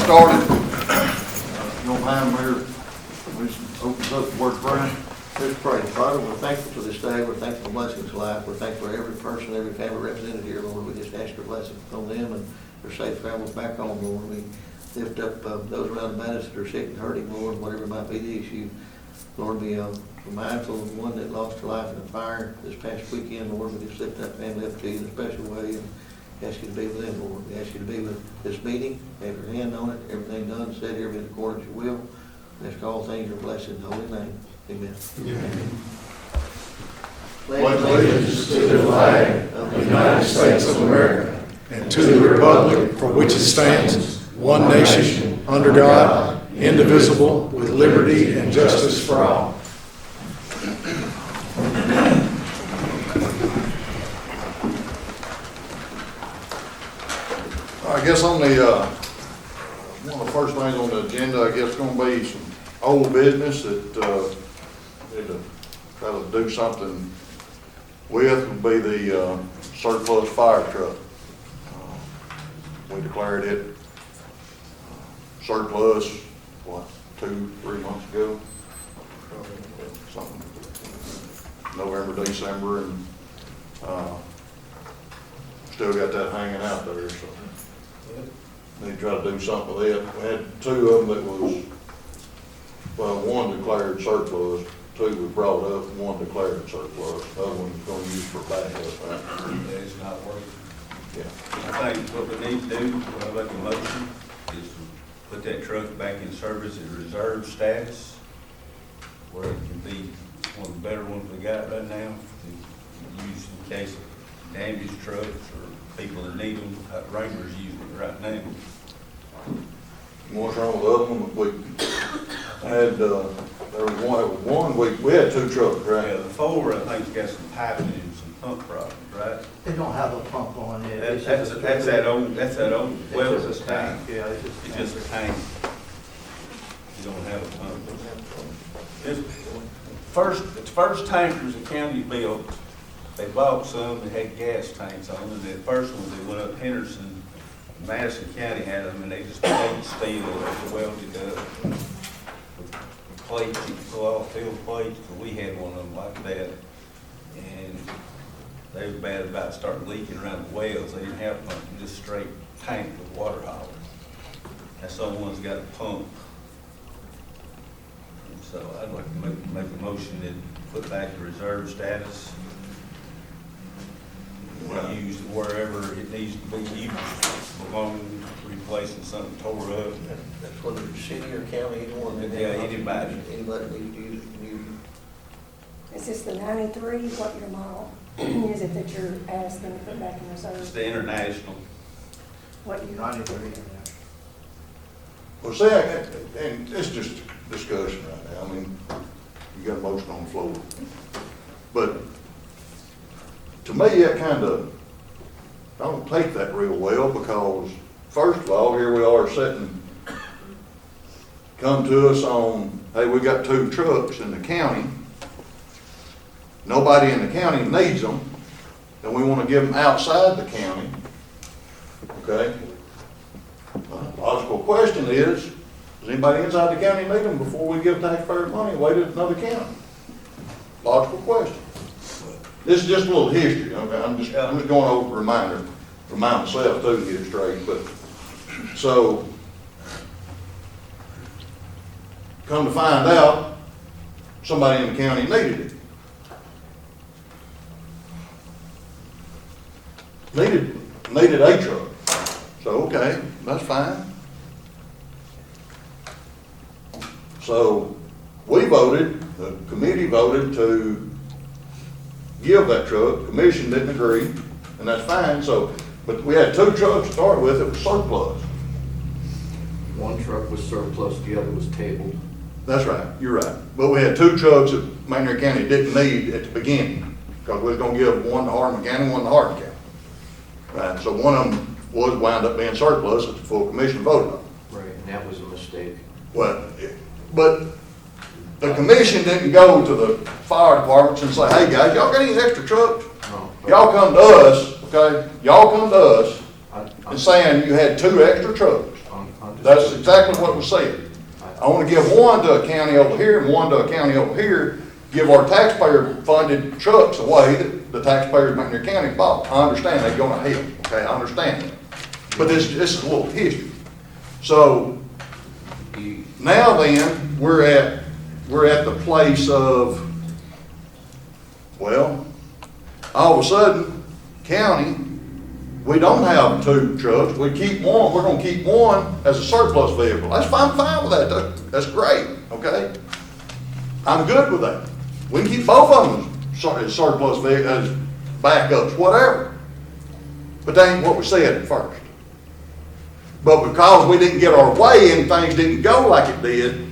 started. If you don't mind, Mayor, we just open up the word of prayer. Let's pray. Father, we're thankful for this day. We're thankful for blessings of life. We're thankful for every person, every family represented here, Lord. We just ask your blessing on them and their safe travels back home, Lord. We lift up those around about us that are sick and hurting, Lord, whatever might be the issue. Lord, be mindful of the one that lost her life in a fire this past weekend, Lord. We just lift that family up to you in a special way and ask you to be with them, Lord. We ask you to be with this meeting, have your hand on it, everything done, said, everything according to your will. We ask all things your blessed in holy name. Amen. Amen. Pledge allegiance to the flag of the United States of America and to the republic for which it stands, one nation, under God, indivisible, with liberty and justice for all. I guess on the, one of the first things on the agenda, I guess, going to be some old business that need to try to do something with, would be the surplus fire truck. We declared it surplus, what, 2-3 months ago? Something, November, December, and still got that hanging out there, so need to try to do something with it. We had 2 of them that was, well, one declared surplus, 2 was brought up, and 1 declared surplus. The other one's going to use for backup, right? That is not working. Yeah. I think what we need to do, when I make a motion, is to put that truck back in service at reserve status, where it can be one of the better ones we got right now, to use in case of damaged trucks or people that need them. Wrangler's using it right now. What's wrong with the other one? We had, there was one, we had 2 trucks, Yeah, right? the 4, I think, got some piping and some pump problems, right? They don't have a pump on it. That's that old, well, it's a tank. Yeah, it's It's just a tank. You don't have a pump. It's first tankers the county built, they bought some that had gas tanks on them. The first ones, they went up Henderson, Madison County had them, and they just plate steel, they welded up. With plates, you could pull off steel plates, but we had one of them like that. And they were bad about starting leaking around the wells. They didn't have pump, just straight tank with water hauler. That's the only one's got a pump. And so I'd like to make a motion that put back the reserve status. Used wherever it needs to be used, belonging, replacing something tore up. That's whether it's city or county, anyone. Yeah, anybody. Anybody needs to use it, can use it. Is this the 93? What your model is it that you're asking to put back in It's reserve? the international. What year? 93. Well, see, and it's just discussion right now. I mean, you got a motion on the floor. But to me, that kind of, I don't take that real well because, first of all, here we are sitting, come to us on, hey, we got 2 trucks in the county. Nobody in the county needs them, and we want to give them outside the county. Okay? Logical question is, does anybody inside the county need them before we give taxpayers money away to another county? Logical question. This is just a little history, okay? I'm just going over a remind myself too to get it straight, but, so, come to find out, somebody in the county needed it. Needed a truck. So, okay, that's fine. So, we voted, the committee voted to give that truck, the commission didn't agree, and that's fine, so, but we had 2 trucks to start with, it was surplus. One truck was surplus, the other was tabled. That's right, you're right. But we had 2 trucks that Mandarin County didn't need at the beginning, because we was gonna give one to Hardeman County, one to Hardin County. Right, so one of them was wound up being surplus that the full commission voted on. Right. And that was a mistake. Well, but the commission didn't go to the fire departments and say, hey guys, y'all got any extra trucks? No. Y'all come to us, okay? Y'all come to us On and saying you had 2 extra trucks. on That's exactly what was said. I want to give one to a county over here and one to a county over here, give our taxpayer-funded trucks away that the taxpayers in McNair County bought. I understand they're gonna help, okay, I understand that. But this is a little history. So, now then, we're at the place of, well, all of a sudden, county, we don't have two trucks, we keep one, we're gonna keep one as a surplus vehicle. That's fine, with that, that's great, okay? I'm good with that. We can keep both of them as surplus vehicles, as backups, whatever. But that ain't what we said at first. But because we didn't get our way and things didn't go like it did,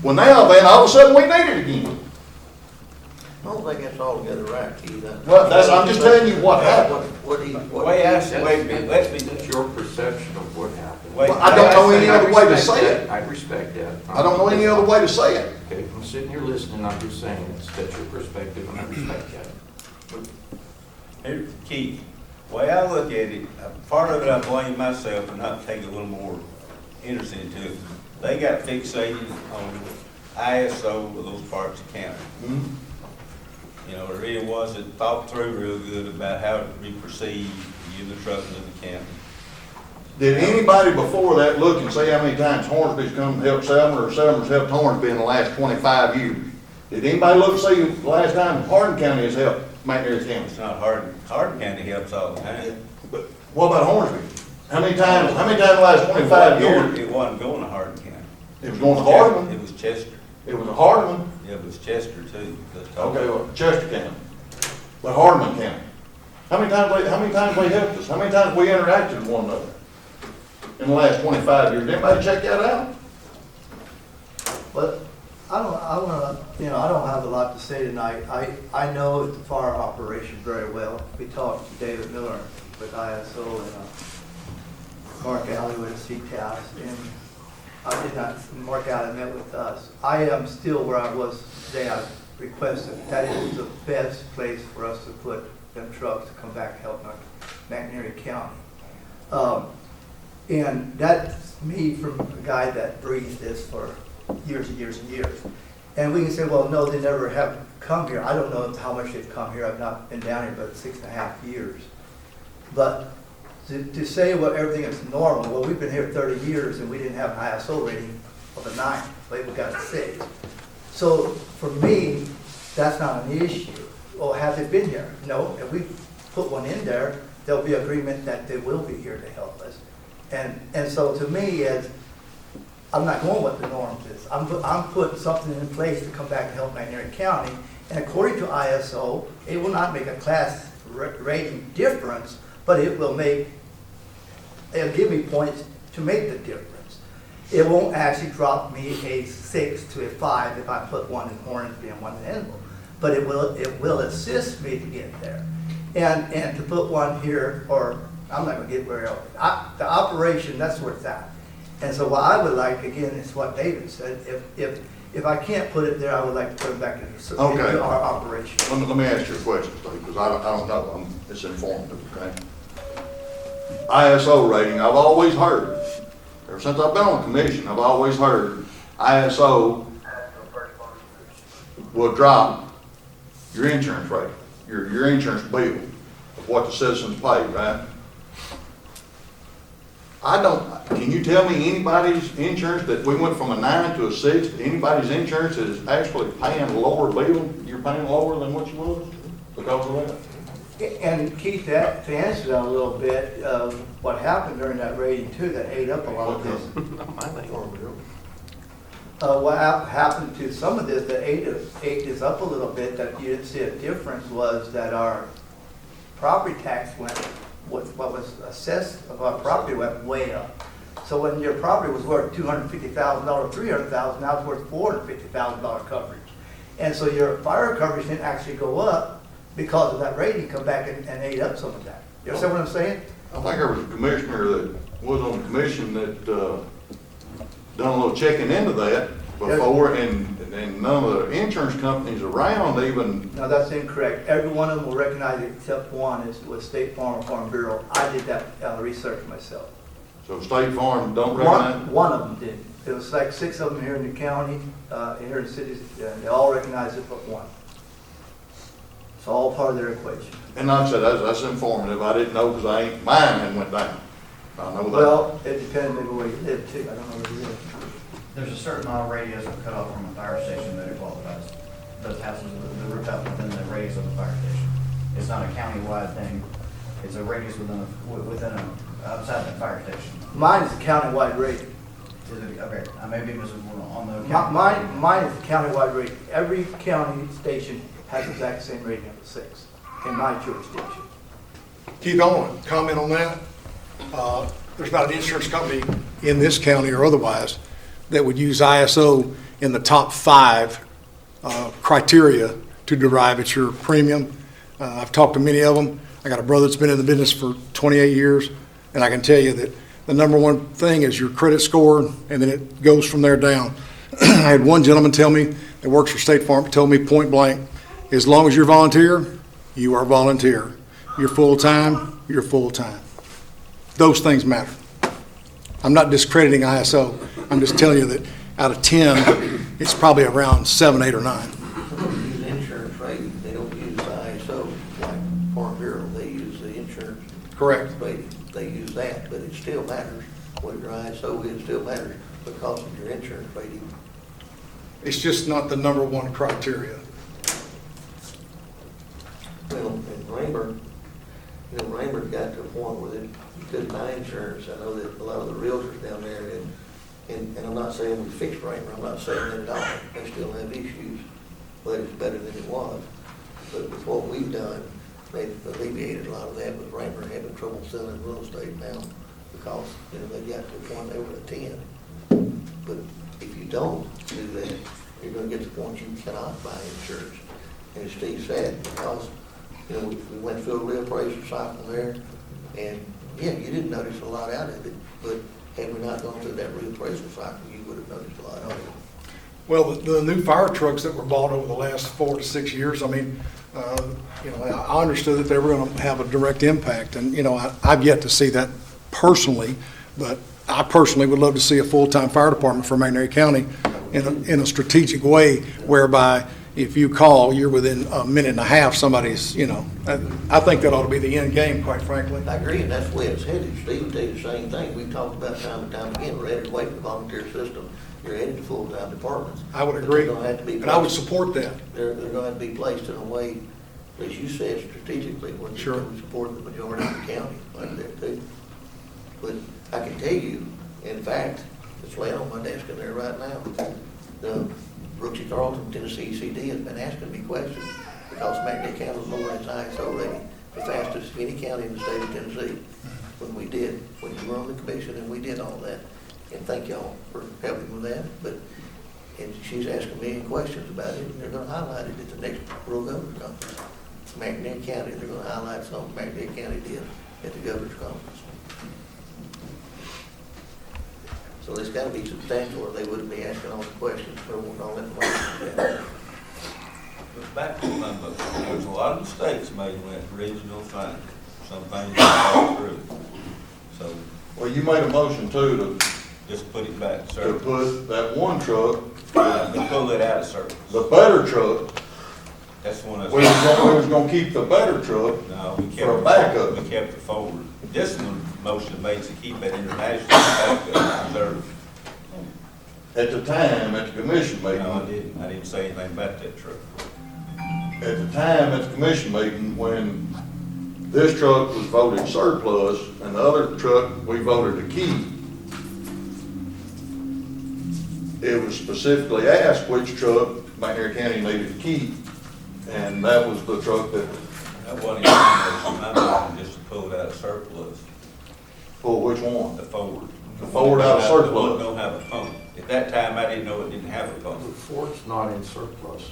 well now then, all of a sudden we need it again. I don't think that's altogether right, Keith. Well, I'm just telling you what happened. The way I see, wait a minute, let's be, That's your perception of what happened. Wait. Well, I don't know any other way to say it. I respect that. I don't know any other way to say it. Okay, I'm sitting here listening, I'm just saying, that's your perspective, and I respect that. here, Keith, the way I look at it, part of it I blame myself for not taking a little more interest into it. They got fixated on ISO of those parts of county. You know, it really wasn't thought through real good about how it would be perceived, you the trucking of the county. Did anybody before that look and see how many times Hornsby's come and helped Selmer, or Selmer's helped Hornsby in the last 25 years? Did anybody look and see the last time Hardin County has helped McNair County? It's not Hardin County helps all the time. But what about Hornsby? How many times in the last 25 years? It wasn't going to Hardin County. It was going to Hardin. It was Chester. It was a Hardin. Yeah, it was Chester too. Okay, well, Chester County. But Hardin County. How many times they helped us? How many times we interacted with one another in the last 25 years? Did anybody check that out? But I don't have a lot to say tonight. I know the fire operation very well. We talked to David Miller with ISO and Mark Alley with CTAS, and I did not, Mark Alley met with us. I am still where I was today. I requested, that is the best place for us to put them trucks to come back and help McNair County. And that's me from a guy that breathed this for years and years and years. And we can say, well, no, they never have come here. I don't know how much they've come here. I've not been down here but 6.5 years. But to say, well, everything is normal, well, we've been here 30 years and we didn't have an ISO rating of a 9. But we got a 6. So for me, that's not an issue. Oh, have they been here? No. If we put one in there, there'll be agreement that they will be here to help us. And so to me, I'm not going what the norms is. I'm putting something in place to come back and help McNair County. And according to ISO, it will not make a class rating difference, but it'll give me points to make the difference. It won't actually drop me a 6 to a 5 if I put one in Hornsby and one in Enville, but it will assist me to get there. And to put one here, or I'm not going to get where else. The operation, that's where it's at. And so what I would like, again, is what David said, if I can't put it there, I would like to put it back into our operation. Let me ask you a question, Steve, because I don't know. It's informative, okay? ISO rating, I've always heard, ever since I've been on the commission, I've always heard ISO will drop your insurance rate, your insurance bill of what the citizens pay, right? Can you tell me anybody's insurance that we went from a 9 to a 6, anybody's insurance is actually paying a lower bill, you're paying lower than what you was because of that? And Keith, to answer that a little bit, what happened during that rating too, that ate up a lot of this. What happened to some of this that ate this up a little bit, that you didn't see a difference, was that our property tax went, what was assessed of our property went way up. So when your property was worth $250,000, $300,000, now it's worth $450,000 coverage. And so your fire coverage didn't actually go up because of that rating come back and ate up some of that. You understand what I'm saying? I think there was a commissioner that was on the commission that done a little checking into that before, and none of the insurance companies around even. No, that's incorrect. Every one of them will recognize it except one was State Farm or Farm Bureau. I did that research myself. So State Farm don't recommend? One of them did. It was like 6 of them here in the county, here in the cities, and they all recognized it but one. It's all part of their equation. And like I said, that's informative. I didn't know because mine hadn't went down. I know that. Well, it depends maybe where you live too. I don't know where you live. There's a certain mile radius of cutoff from a fire station that it qualifies. Those houses, the roof out within the radius of the fire station. It's not a county-wide thing. It's a radius outside the fire station. Mine is a countywide rate. Is it, okay, I may be misinformed on the county. Mine is a countywide rate. Every county station has the exact same rating of a 6 in my jurisdiction. Keith, I want to comment on that. There's not an insurance company in this county or otherwise that would use ISO in the top 5 criteria to derive at your premium. I've talked to many of them. I got a brother that's been in the business for 28 years, and I can tell you that the number one thing is your credit score, and then it goes from there down. I had one gentleman tell me that works for State Farm, told me point blank, as long as you're volunteer, you are volunteer. You're full-time, you're full-time. Those things matter. I'm not discrediting ISO. I'm just telling you that out of 10, it's probably around 7, 8, or 9. Some use insurance rating, they don't use ISO like Farm Bureau, they use the insurance Correct. rating. They use that, but it still matters. What your ISO is still matters because of your insurance rating. It's just not the number one criteria. Well, in Rayburn, Rayburn got to a point where they couldn't buy insurance. I know that a lot of the realtors down there, and I'm not saying we fixed Rayburn, I'm not saying that at all. They still have issues, but it's better than it was. But with what we've done, they've alleviated a lot of that, but Rayburn having trouble selling real estate now because, they got to the point they were at 10. But if you don't do that, you're gonna get to the point you cannot buy insurance. And as Steve said, because, we went through a reappraisal cycle there, and yeah, you didn't notice a lot out of it, but had we not gone through that reappraisal cycle, you would have noticed a lot of it. Well, the new fire trucks that were bought over the last 4 to 6 years, I mean, I understood that they were going to have a direct impact, and, I've yet to see that personally, but I personally would love to see a full-time fire department for McNairy County in a strategic way whereby if you call, you're within a minute and a half, somebody's, I think that ought to be the end game, quite frankly. I agree, and that's the way it's headed. Steve did the same thing. We've talked about time and time again, we're headed away from the volunteer system. You're headed to full-time departments. I would But agree, they're gonna have to be and I would placed- support that. They're gonna have to be placed in a way, as you said, strategically, where you Sure. can support the majority of the county, like that too. But I can tell you, in fact, it's laying on my desk in there right now. The Brooksy Carlton, Tennessee ECD has been asking me questions because McNairy County was lower its ISO rating, the fastest of any county in the state of Tennessee. When you were on the commission and we did all that. And thank y'all for helping with that, and she's asking me questions about it, and they're gonna highlight it at the next rural governor's conference. McNairy County, they're gonna highlight something McNairy County did at the governor's conference. So there's gotta be substantial, or they wouldn't be asking all the questions, for all that information. But back to my motion, there's a lot of mistakes made with regional funding. Some things fall through. So Well, you made a motion too just put it back, to sir. put that one truck, We pull it out of service. the better truck, That's the one that's. we was gonna keep the better truck No, we kept. for a backup. We kept it forward. This one, motion made to keep that international backup reserve. At the time, at the commission meeting, No, I didn't. I didn't say anything about that truck. at the time at the commission meeting, when this truck was voted surplus and the other truck we voted to keep, it was specifically asked which truck McNairy County needed to keep, and that was the truck that, That wasn't even my motion, just to pull it out of surplus, well, which one? the Ford. The Ford out of The one surplus. don't have a pump. At that time, I didn't know it didn't have a pump. The Ford's not in surplus.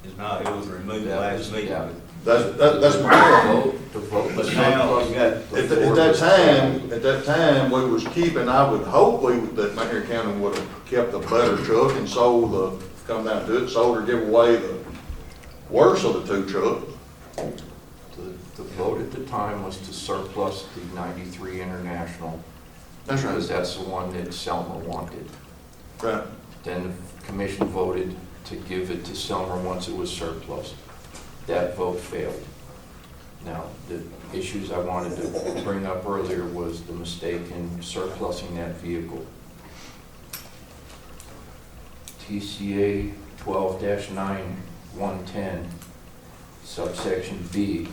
It's not, it was removed Yeah, last meeting. yeah. That's my point. To vote But the now, surplus. you got, the At Ford that time, we was keeping, I would hope that McNairy County would have kept the better truck and sold come down to it, sold or give away the worse of the two trucks. The vote at the time was to surplus the 93 International That's right. Because that's the one that Selmer wanted. Right. Then the commission voted to give it to Selmer once it was surplus. That vote failed. Now, the issues I wanted to bring up earlier was the mistake in surplusing that vehicle. TCA 12-9-110, subsection B,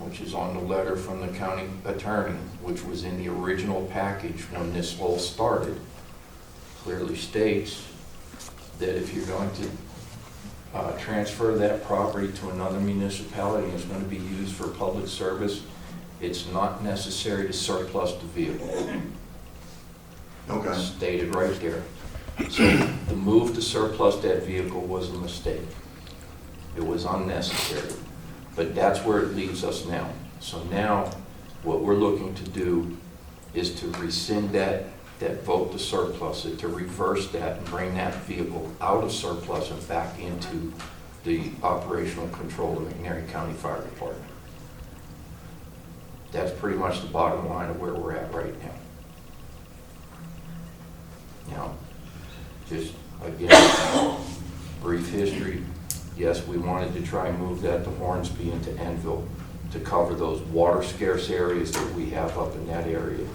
which is on the letter from the county attorney, which was in the original package when this all started, clearly states that if you're going to transfer that property to another municipality and it's going to be used for public service, it's not necessary to surplus the vehicle. Okay. Stated right there. So the move to surplus that vehicle was a mistake. It was unnecessary. But that's where it leaves us now. So now, what we're looking to do is to rescind that vote to surplus it, to reverse that and bring that vehicle out of surplus and back into the operational control of McNairy County Fire Department. That's pretty much the bottom line of where we're at right now. Now, just again, brief history. Yes, we wanted to try and move that to Hornsby and to Enville to cover those water scarce areas that we have up in that area.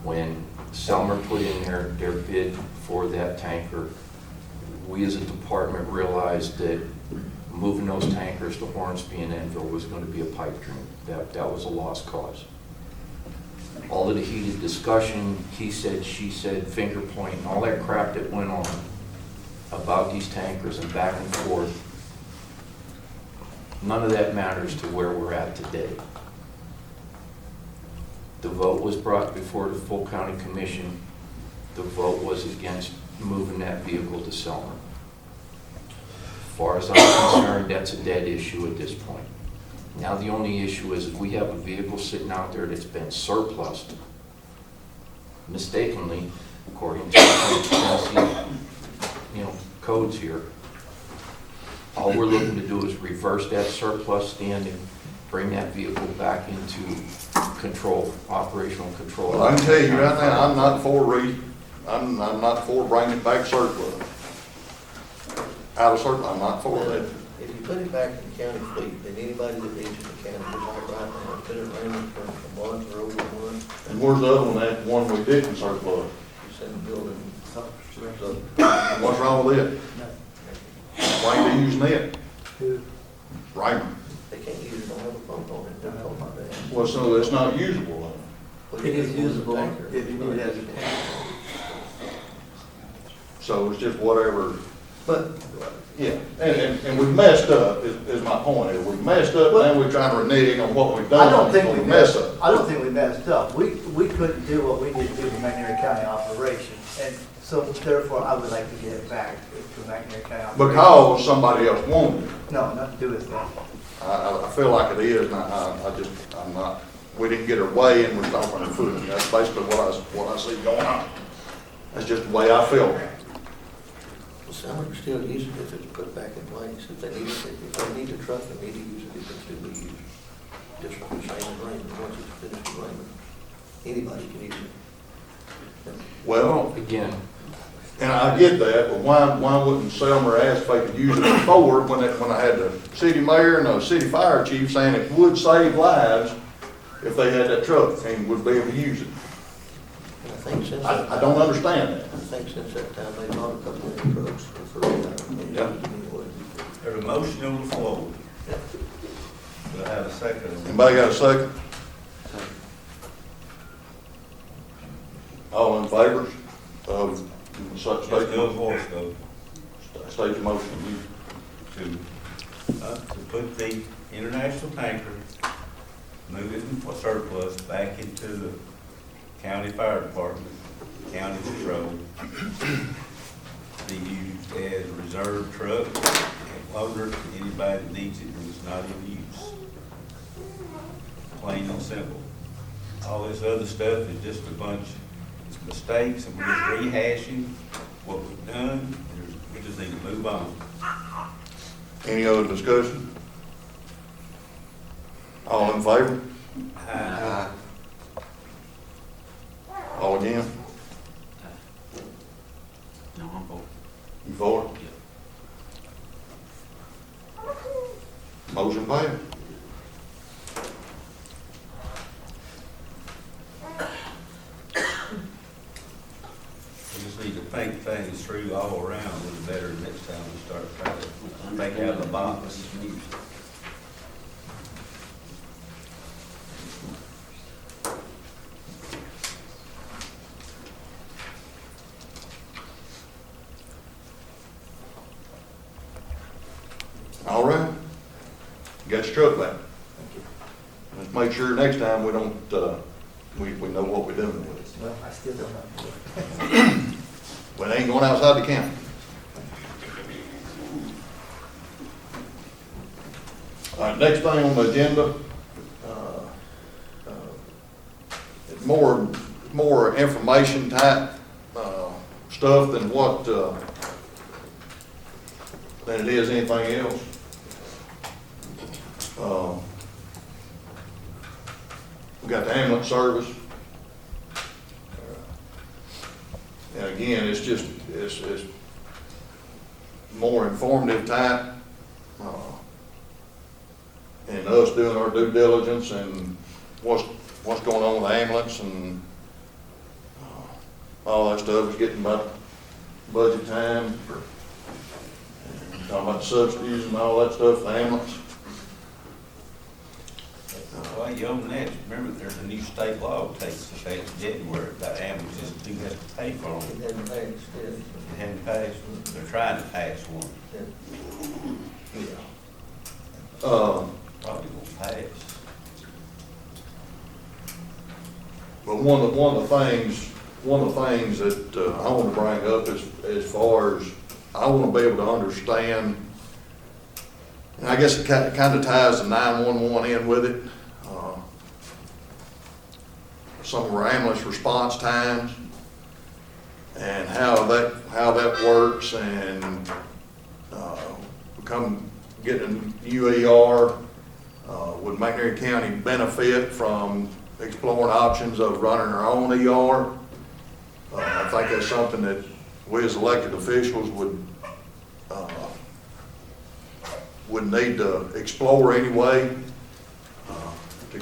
When Selmer put in their bid for that tanker, we as a department realized that moving those tankers to Hornsby and Enville was going to be a pipe dream. That was a lost cause. All of the heated discussion, he said, she said, finger point, and all that crap that went on about these tankers and back and forth, none of that matters to where we're at today. The vote was brought before the full county commission. The vote was against moving that vehicle to Selmer. As far as I'm concerned, that's a dead issue at this point. Now the only issue is if we have a vehicle sitting out there that's been surplused, mistakenly, according to the Tennessee, codes here, all we're looking to do is reverse that surplus standing, bring that vehicle back into control, operational control. Well, I can tell you right now, I'm not for I'm not for bringing back surplus. Out of surplus, I'm not for that. If you put it back in the county fleet, then anybody that needs it in the county, just like right now, put it raining for months or over months, And where's the other one at, the one we didn't surplus? you send the building. So, And what's wrong with it? Why ain't they using it? Who? Raymond. they can't use it, don't have a pump on it, don't talk about that. Well, so it's not usable then. Well, It you is can use a usable tanker. if you need it as a tank. So it's just whatever, But, yeah, and we messed up, is my point here. We messed up, and we're trying to renege on what we've done. I don't think before we mess messed, I don't think we messed up. We couldn't do what we need to do with McNairy County operation. And so therefore, I would like to get it back to McNairy County operation. Because somebody else wanted it. No, nothing to do with that. I feel like it is, and I'm not, we didn't get our way and we're stomping our foot. And that's basically what I see going on. That's just the way I feel. well, some are still using it if it's put back in place. If they need it, if they need a truck, they need to use it, it can still be used. Just like the same as Raymond, once it's finished with Raymond, anybody can use it. Well, Again, and I get that, but why wouldn't Selmer ask if they could use it before when I had the city mayor and the city fire chief saying it would save lives if they had that truck and would be able to use it? And I think since. I don't understand that. I think since that time, they bought a couple of trucks for that time. Yeah. There's a motion on the floor. Do I have a second? Anybody got a second? All in favor of such Let's do a statement? voice vote State your motion. to put the international tanker, move it from surplus back into the county fire department, county patrol, be used as a reserve truck and loader to anybody that needs it and it's not in use. Plain and simple. All this other stuff is just a bunch of mistakes, and we're just rehashing what we've done. We just need to move on. Any other discussion? All in favor? All again? No, I'm voting. You for it? Motion passed. We just need to think things through all around a little better next time we start trying to think out of the box. All right. Got your truck back. Let's make sure next time we don't, we know what we're doing with it. Well, I still don't know. But it ain't going outside the county. All right, next thing on the agenda, it's more information type, stuff than what, than it is anything else. We got the ambulance service. And again, it's just, it's more informative type, and us doing our due diligence and what's going on with the ambulance and all that stuff is getting about budget time for, and talking about subsidies and all that stuff, the ambulance. Well, you own that, remember there's a new state law that takes effect in January about ambulances, who has to pay for them. It hasn't passed, yes. It hadn't passed, they're trying to pass one, Yeah. probably won't pass. But one of the things that I want to bring up is, as far as, I want to be able to understand, and I guess it kind of ties the 911 in with it. Some of our ambulance response times and how that works, and getting a new ER, would McNairy County benefit from exploring options of running our own ER? I think that's something that we as elected officials would need to explore anyway, to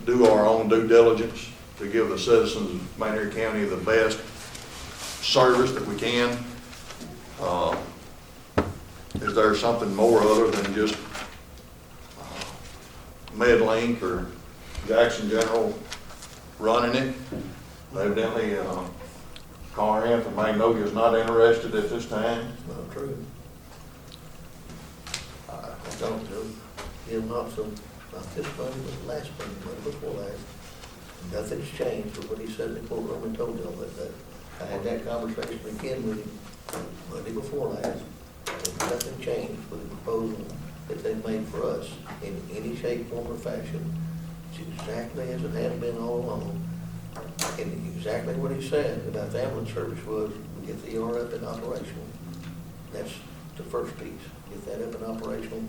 do our own due diligence, to give the citizens of McNairy County the best service that we can. Is there something more other than just MedLink or Jackson General running it? Evidently, Corinth and Magnolia is not interested at this time. Not true. I talked to Jim Hobson, not this Monday, but last Monday, Monday before last. Nothing's changed from what he said in the courtroom and told y'all that day. I had that conversation again with him Monday before last. And nothing changed with the proposal that they made for us in any shape, form, or fashion. It's exactly as it has been all along. And exactly what he said about the ambulance service was, we get the ER up and operational. That's the first piece. Get that up and operational.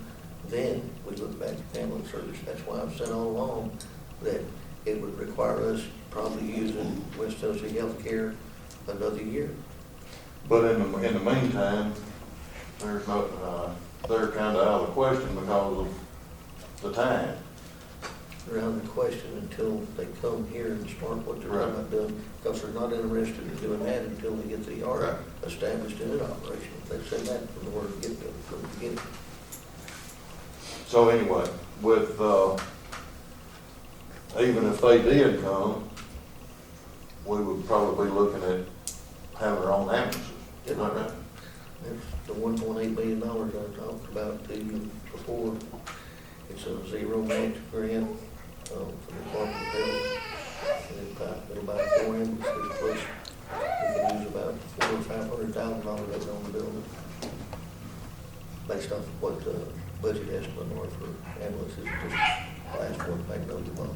Then we look back at the ambulance service. That's why I've said all along that it would require us probably using West Tennessee Healthcare another year. But in the meantime, there's no, they're kind of out of the question because of the time. They're out of the question until they come here and start what they're talking about doing, because they're not interested in doing that until they get the ER Right. established and in operation. They've said that from the word get-go, from the beginning. So anyway, with, even if they did come, we would probably be looking at having our own ambulances. Isn't that right? That's the $1.8 million I talked about to you before. It's a zero match grant from the Department of Health. And it'll buy 4 ambulances, plus we can use about $400,000 or $500,000 that's on the building, based off what the budget estimate are for ambulances, just last one, Magnolia one.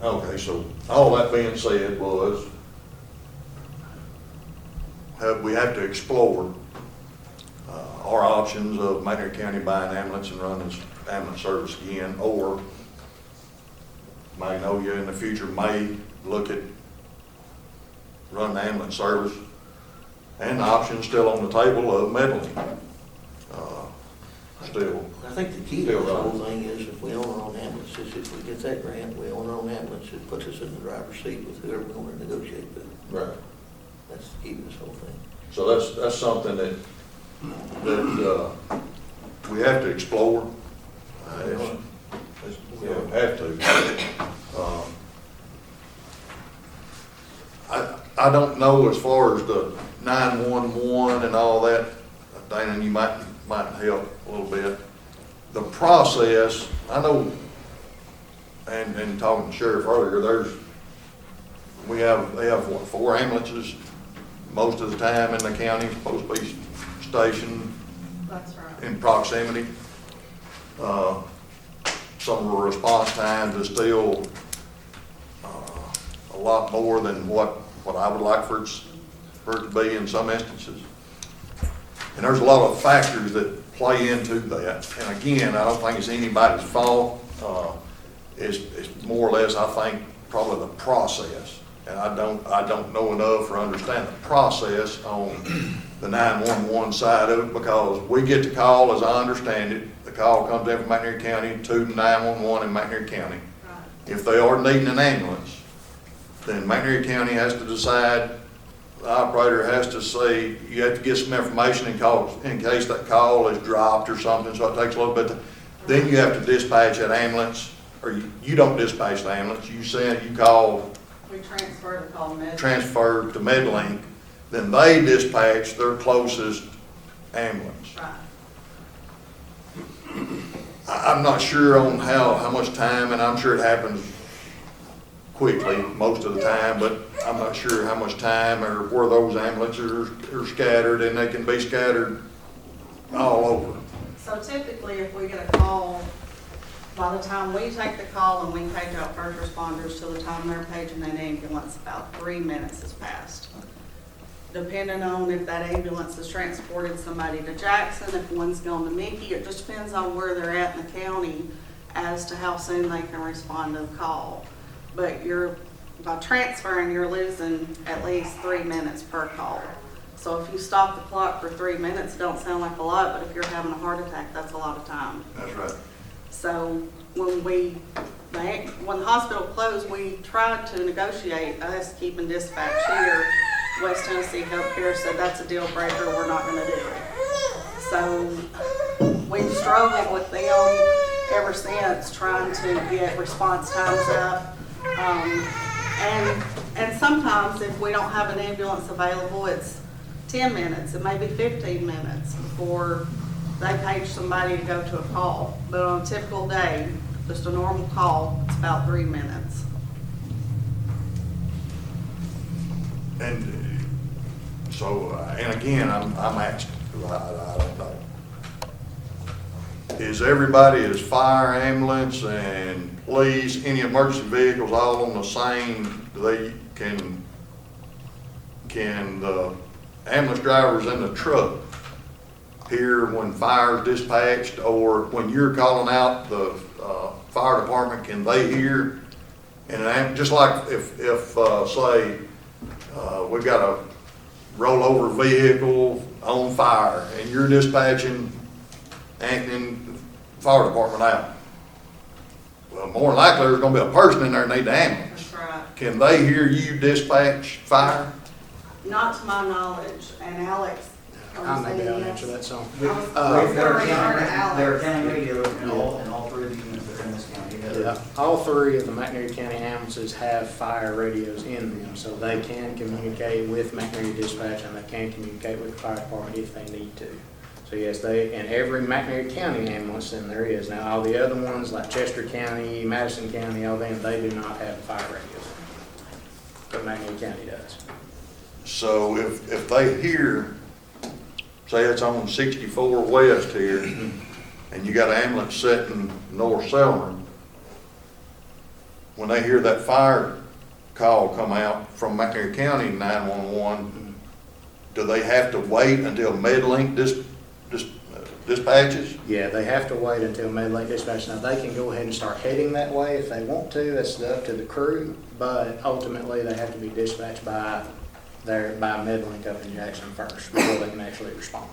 Okay, so all that being said was, we have to explore our options of McNairy County buying ambulance and running this ambulance service again, or Magnolia in the future may look at running the ambulance service, and the option's still on the table of Medley. Still, I think the key to the whole thing is if we own our own ambulances, if we get that grant, we own our own ambulance, it puts us in the driver's seat with whoever we want to negotiate with. right. That's the key to this whole thing. So that's something that we have to explore. We have to. I don't know as far as the 911 and all that, Dana, you might help a little bit. The process, I know, and talking to Sheriff earlier, they have what, 4 ambulances most of the time in the county, supposed to be stationed That's right. in proximity. Some of the response times is still a lot more than what I would like for it to be in some instances. And there's a lot of factors that play into that. And again, I don't think it's anybody's fault. It's more or less, I think, probably the process. And I don't know enough or understand the process on the 911 side of it, because we get the call, as I understand it, the call comes in from McNair County to 911 in McNair County. Right. If they are needing an ambulance, then McNair County has to decide, the operator has to say, you have to get some information in case that call is dropped or something, so it takes a little bit. Then you have to dispatch that ambulance, or you don't dispatch the ambulance, you call, We transfer to call Med. transfer to MedLink, then they dispatch their closest ambulance. Right. I'm not sure on how much time, and I'm sure it happens quickly most of the time, but I'm not sure how much time or where those ambulances are scattered, and they can be scattered all over. So typically, if we get a call, by the time we take the call and we page out first responders till the time they're paging an ambulance, about 3 minutes has passed. Depending on if that ambulance has transported somebody to Jackson, if one's gone to Mickey, it just depends on where they're at in the county as to how soon they can respond to the call. But by transferring, you're losing at least 3 minutes per call. So if you stop the clock for 3 minutes, it don't sound like a lot, but if you're having a heart attack, that's a lot of time. That's right. So when the hospital closed, we tried to negotiate us keeping dispatch here. West Tennessee Healthcare said that's a deal breaker, we're not gonna do it. So we've struggled with them ever since, trying to get response times up. And sometimes if we don't have an ambulance available, it's 10 minutes, it may be 15 minutes before they page somebody to go to a call. But on a typical day, just a normal call, it's about 3 minutes. And so, and again, I'm asking, I don't know. Is everybody, is fire, ambulance, and police, any emergency vehicles all on the same, can the ambulance drivers in the truck hear when fire's dispatched, or when you're calling out the fire department, can they hear? And just like if say, we've got a rollover vehicle on fire, and you're dispatching Ankeny Fire Department out. Well, more than likely, there's gonna be a person in there that need the ambulance. That's right. Can they hear you dispatch fire? Not to my knowledge, and Alex. I may be able to answer that some. There are county radios in all 3 of the units that are in this county. Yeah, all 3 of the McNair County ambulances have fire radios in them, so they can communicate with McNair Dispatch, and they can communicate with the fire department if they need to. So yes, and every McNair County ambulance, and there is. Now, all the other ones, like Chester County, Madison County, all them, they do not have fire radios. But McNair County does. So if they hear, say it's on 64 West here, and you got an ambulance sitting North Selmer, when they hear that fire call come out from McNair County 911, do they have to wait until MedLink dispatches? Yeah, they have to wait until Medlink dispatch. Now, they can go ahead and start heading that way if they want to. That's up to the crew. But ultimately, they have to be dispatched by Medlink up in Jackson first before they can actually respond.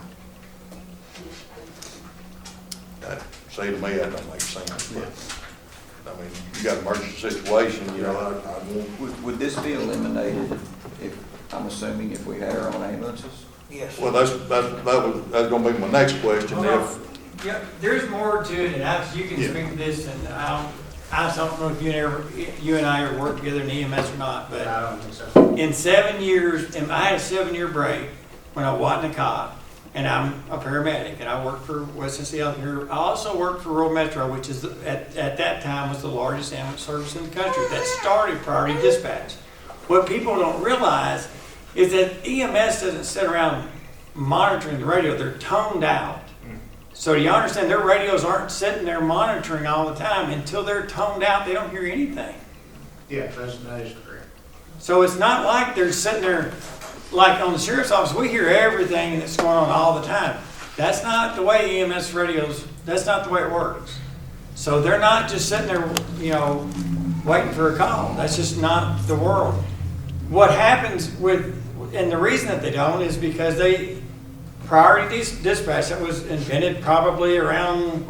Say to me, that don't make sense, but, I mean, you got an emergency situation, you know, I won't. Would this be eliminated if, I'm assuming if we had our own ambulances? Yes. Well, that's gonna be my next question, if, Yeah, there's more to it, and Alex, you can Yeah. speak to this, and I don't know if you and I ever worked together in EMS or not, But but I don't think so. in 7 years, and I had a 7-year break when I wasn't a cop, and I'm a paramedic, and I worked for West Tennessee Health here. I also worked for Rural Metro, which is, at that time, was the largest ambulance service in the country that started priority dispatch. What people don't realize is that EMS doesn't sit around monitoring the radio, they're toned out. So you understand, their radios aren't sitting there monitoring all the time. Until they're toned out, they don't hear anything. Yeah, that is correct. So it's not like they're sitting there, like on the sheriff's office, we hear everything that's going on all the time. That's not the way EMS radios, that's not the way it works. So they're not just sitting there, waiting for a call. That's just not the world. What happens and the reason that they don't is because priority dispatch that was invented probably around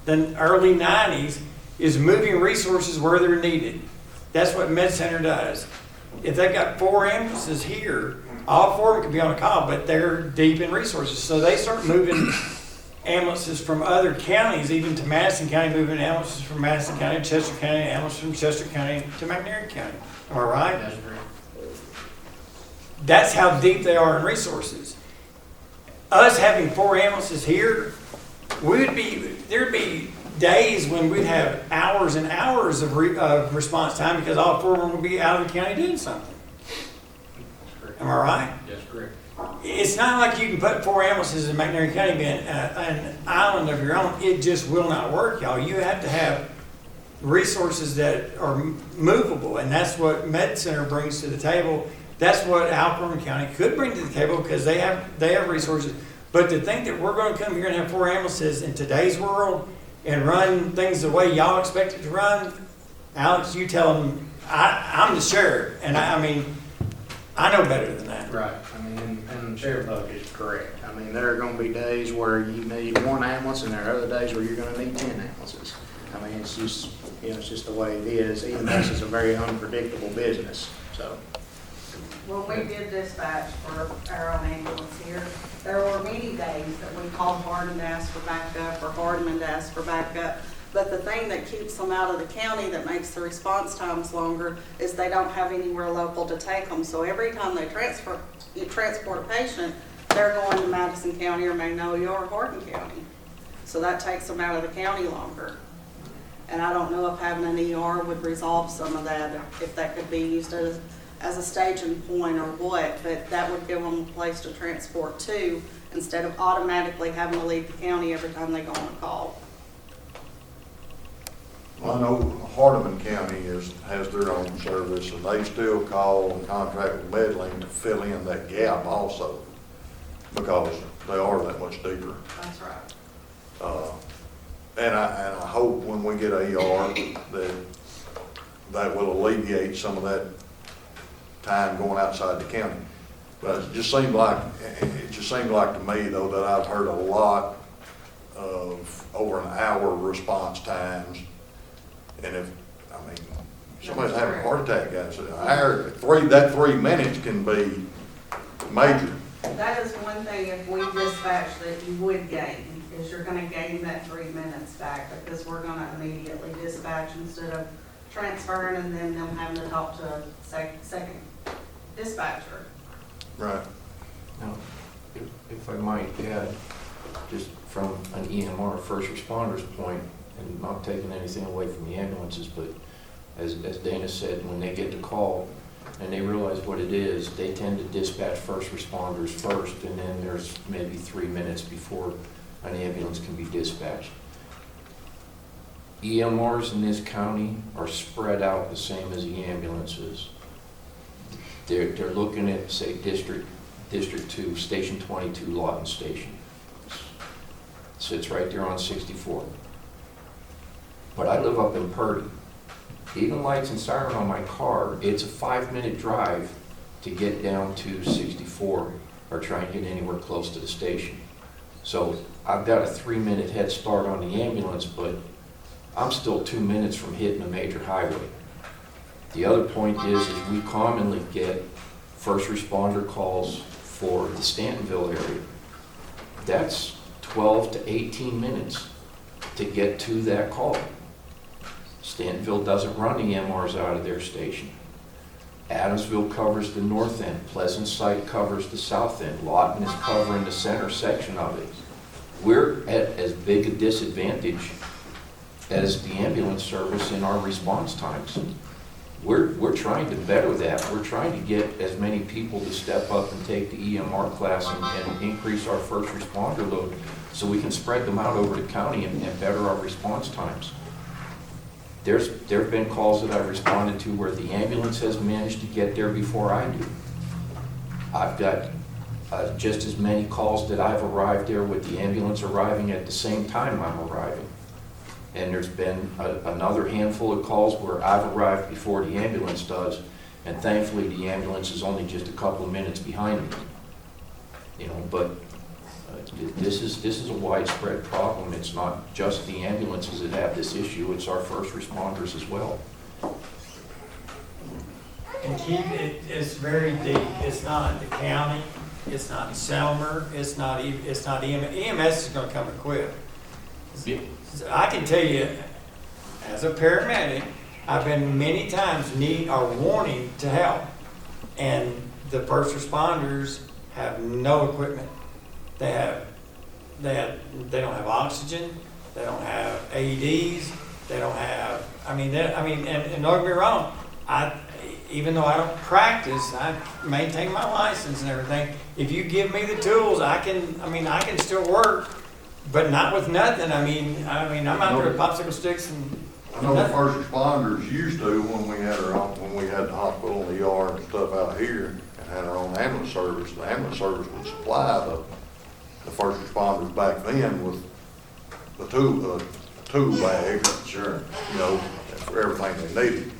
the early 90s is moving resources where they're needed. That's what Med Center does. If they've got 4 ambulances here, all 4 of them can be on a call, but they're deep in resources. So they start moving ambulances from other counties, even to Madison County, moving ambulances from Madison County to Chester County, ambulances from Chester County to McNair County. Am I right? That's correct. That's how deep they are in resources. Us having 4 ambulances here, there'd be days when we'd have hours and hours of response time because all 4 of them would be out of the county doing something. Am I right? That's correct. It's not like you can put 4 ambulances in McNair County being an island of your own. It just will not work, y'all. You have to have resources that are movable, and that's what Med Center brings to the table. That's what Alcorn County could bring to the table because they have resources. But to think that we're going to come here and have 4 ambulances in today's world and run things the way y'all expect it to run, Alex, you tell them, I'm the sheriff, and I mean, I know better than that. Right. I mean, and Sheriff Buck is correct. I mean, there are going to be days where you need 1 ambulance, and there are other days where you're going to need 10 ambulances. I mean, it's just, it's just the way it is. EMS is a very unpredictable business, so. When we did dispatch for our own ambulance here, there were many days that we called Hardin to ask for backup or Hardman to ask for backup. But the thing that keeps them out of the county that makes the response times longer is they don't have anywhere local to take them. So every time they transport a patient, they're going to Madison County or Magnolia or Hardin County. So that takes them out of the county longer. And I don't know if having an ER would resolve some of that, if that could be used as a staging point or what, but that would give them a place to transport to instead of automatically having to leave the county every time they go on a call. I know Hardeman County has their own service, and they still call and contract with Medlink to fill in that gap also, because they are that much deeper. That's right. And I hope when we get AR that will alleviate some of that time going outside the county. But it just seemed like to me though that I've heard a lot of over an hour response times. And somebody's having a heart attack, guys, that 3 minutes can be major. That is one thing if we dispatch that you would gain, is you're gonna gain that 3 minutes back because we're gonna immediately dispatch instead of transferring and then them having to talk to a second dispatcher. Right. Now, if I might add, just from an EMR, first responders point, and not taking anything away from the ambulances, but as Dana said, when they get the call and they realize what it is, they tend to dispatch first responders first, and then there's maybe 3 minutes before an ambulance can be dispatched. EMRs in this county are spread out the same as the ambulances. They're looking at, say, District 2, Station 22, Lawton Station. sits right there on 64. But I live up in Purdy. Even lights and siren on my car, it's a 5-minute drive to get down to 64 or try and get anywhere close to the station. So I've got a 3-minute head start on the ambulance, but I'm still 2 minutes from hitting a major highway. The other point is we commonly get first responder calls for the Stantonville area. That's 12 to 18 minutes to get to that call. Stantonville doesn't run EMRs out of their station. Adamsville covers the north end. Pleasant Site covers the south end. Lawton is covering the center section of it. We're at as big a disadvantage as the ambulance service in our response times. We're trying to better that. We're trying to get as many people to step up and take the EMR class and increase our first responder load so we can spread them out over the county and better our response times. There have been calls that I've responded to where the ambulance has managed to get there before I do. I've got just as many calls that I've arrived there with the ambulance arriving at the same time I'm arriving. And there's been another handful of calls where I've arrived before the ambulance does, and thankfully the ambulance is only just a couple of minutes behind me. You know, but this is a widespread problem. It's not just the ambulances that have this issue, it's our first responders as well. And keep it, it's very deep. It's not the county, it's not Selmer, it's not EMS. EMS is gonna come equipped. I can tell you, as a paramedic, I've been many times wanting to help, and the first responders have no equipment. They don't have oxygen. They don't have AEDs. They don't have. And don't get me wrong. Even though I don't practice, I maintain my license and everything. If you give me the tools, I can still work. But not with nothing. I'm out there with popsicle sticks and. I know the first responders used to when we had the hospital and the ER and stuff out here and had our own ambulance service. The ambulance service would supply the first responders back then with the tool bag, sure, you know, for everything they needed.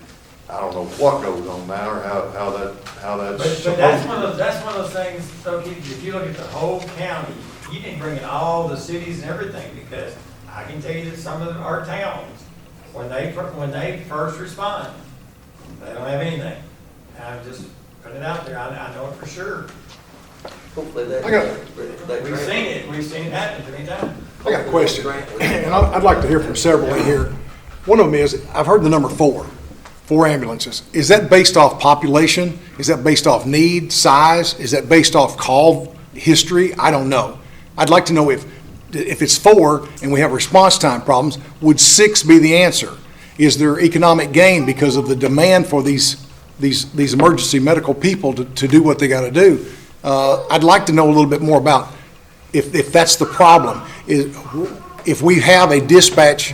I don't know what goes on now or how that's. But that's one of those things. So if you look at the whole county. You didn't bring in all the cities and everything, because I can tell you that some of our towns, when they first respond, they don't have anything. I'm just putting it out there. I know it for sure. Hopefully we've seen it happen many times. I got a question, and I'd like to hear from several in here. One of them is, I've heard the number 4 ambulances. Is that based off population? Is that based off need, size? Is that based off call history? I don't know. I'd like to know if it's 4 and we have response time problems, would 6 be the answer? Is there economic gain because of the demand for these emergency medical people to do what they got to do? I'd like to know a little bit more about if that's the problem. If we have a dispatch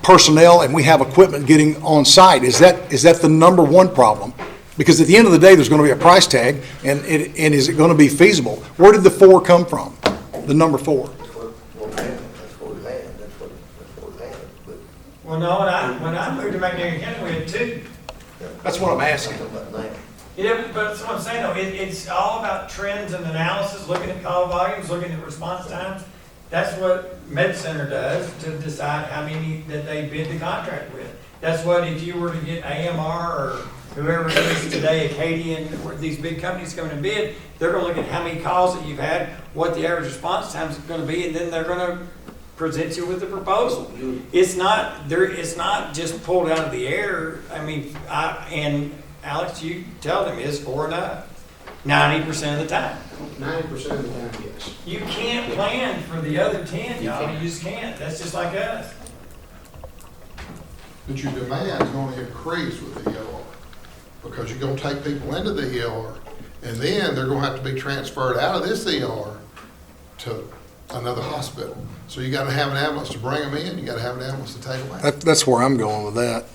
personnel and we have equipment getting on site, is that the number 1 problem? Because at the end of the day, there's going to be a price tag, and is it going to be feasible? Where did the 4 come from? The number 4. That's what we had. Well, no, when I moved to McNairy County, we had 2. That's what I'm asking. Yeah, but that's what I'm saying, though. It's all about trends and analysis, looking at call volumes, looking at response times. That's what Med Center does to decide how many that they bid the contract with. That's what if you were to get AMR or whoever it is today, Acadian, these big companies coming to bid, they're going to look at how many calls that you've had, what the average response time is going to be, and then they're going to present you with a proposal. It's not just pulled out of the air. And Alex, you tell them it's 4 enough. 90% of the time. 90% of the time, yes. You can't plan for the other 10, y'all. You just can't. That's just like us. But your demand is going to increase with the ER, because you're going to take people into the ER, and then they're going to have to be transferred out of this ER to another hospital. So you got to have an ambulance to bring them in. You got to have an ambulance to take them out. That's where I'm going with that.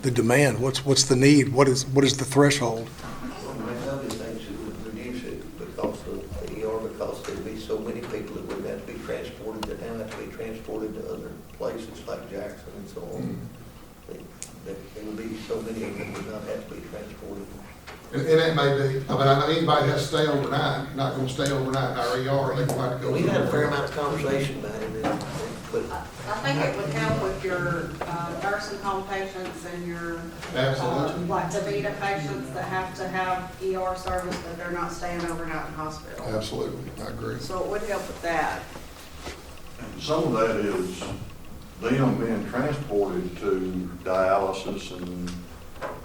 The demand. What's the need? What is the threshold? Well, my other things that would reduce it because of the ER, because there'd be so many people that would have so many of them would not have to be transported. And that may be, I mean, I know anybody has to stay overnight, not gonna stay overnight in our ER, they're gonna have to go. We've had a fair amount of conversation about it, but I think it would help with your nursing home patients and your, Absolutely. like DaVita patients that have to have ER service, that they're not staying overnight in hospital. Absolutely, I agree. So it would help with that. And some of that is them being transported to dialysis and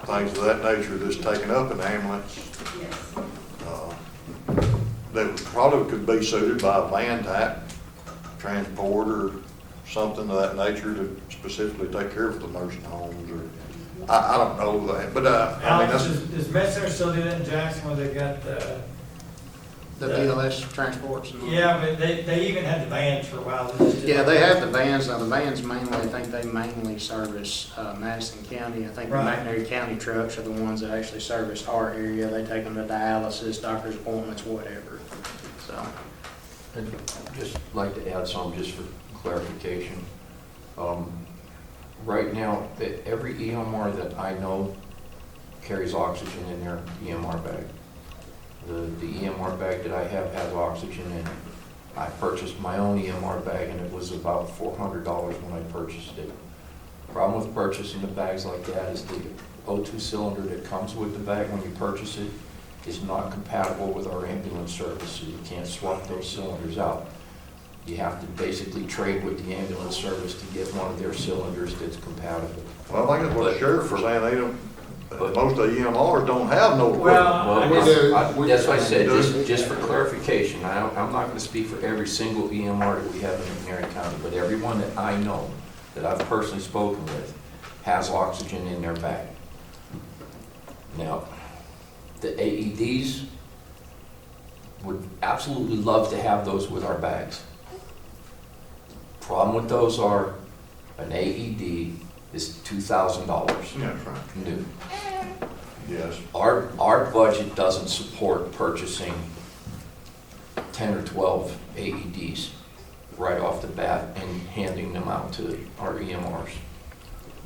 things of that nature that's taken up in the ambulance. Yes. That probably could be suited by a van type transport or something of that nature to specifically take care of the nursing homes or, I don't know that, but, I mean, Alex, that's, does MedCenter still do that in Jackson where they got The BLS transports. and- yeah, but they even had the vans for a while. They just didn't- Yeah, they have the vans. Now, the vans mainly, I think they mainly service Madison County. I think the Right. McNairy County trucks are the ones that actually service our area. They take them to dialysis, doctor's appointments, whatever. So, I'd just like to add some, just for clarification. Right now, every EMR that I know carries oxygen in their EMR bag. The EMR bag that I have has oxygen in it. I purchased my own EMR bag and it was about $400 when I purchased it. Problem with purchasing the bags like that is the O2 cylinder that comes with the bag when you purchase it is not compatible with our ambulance service, so you can't swap those cylinders out. You have to basically trade with the ambulance service to get one of their cylinders that's compatible. well, I think that's what the sheriff was saying, they don't, But- most of the EMRs don't have no equipment. Well, That's why I said, just for clarification, I'm not gonna speak for every single EMR that we have in McNairy County, but everyone that I know, that I've personally spoken with, has oxygen in their bag. Now, the AEDs would absolutely love to have those with our bags. Problem with those are, an AED is $2,000 Yeah, that's right. new. Yes. Our budget doesn't support purchasing 10 or 12 AEDs right off the bat and handing them out to our EMRs.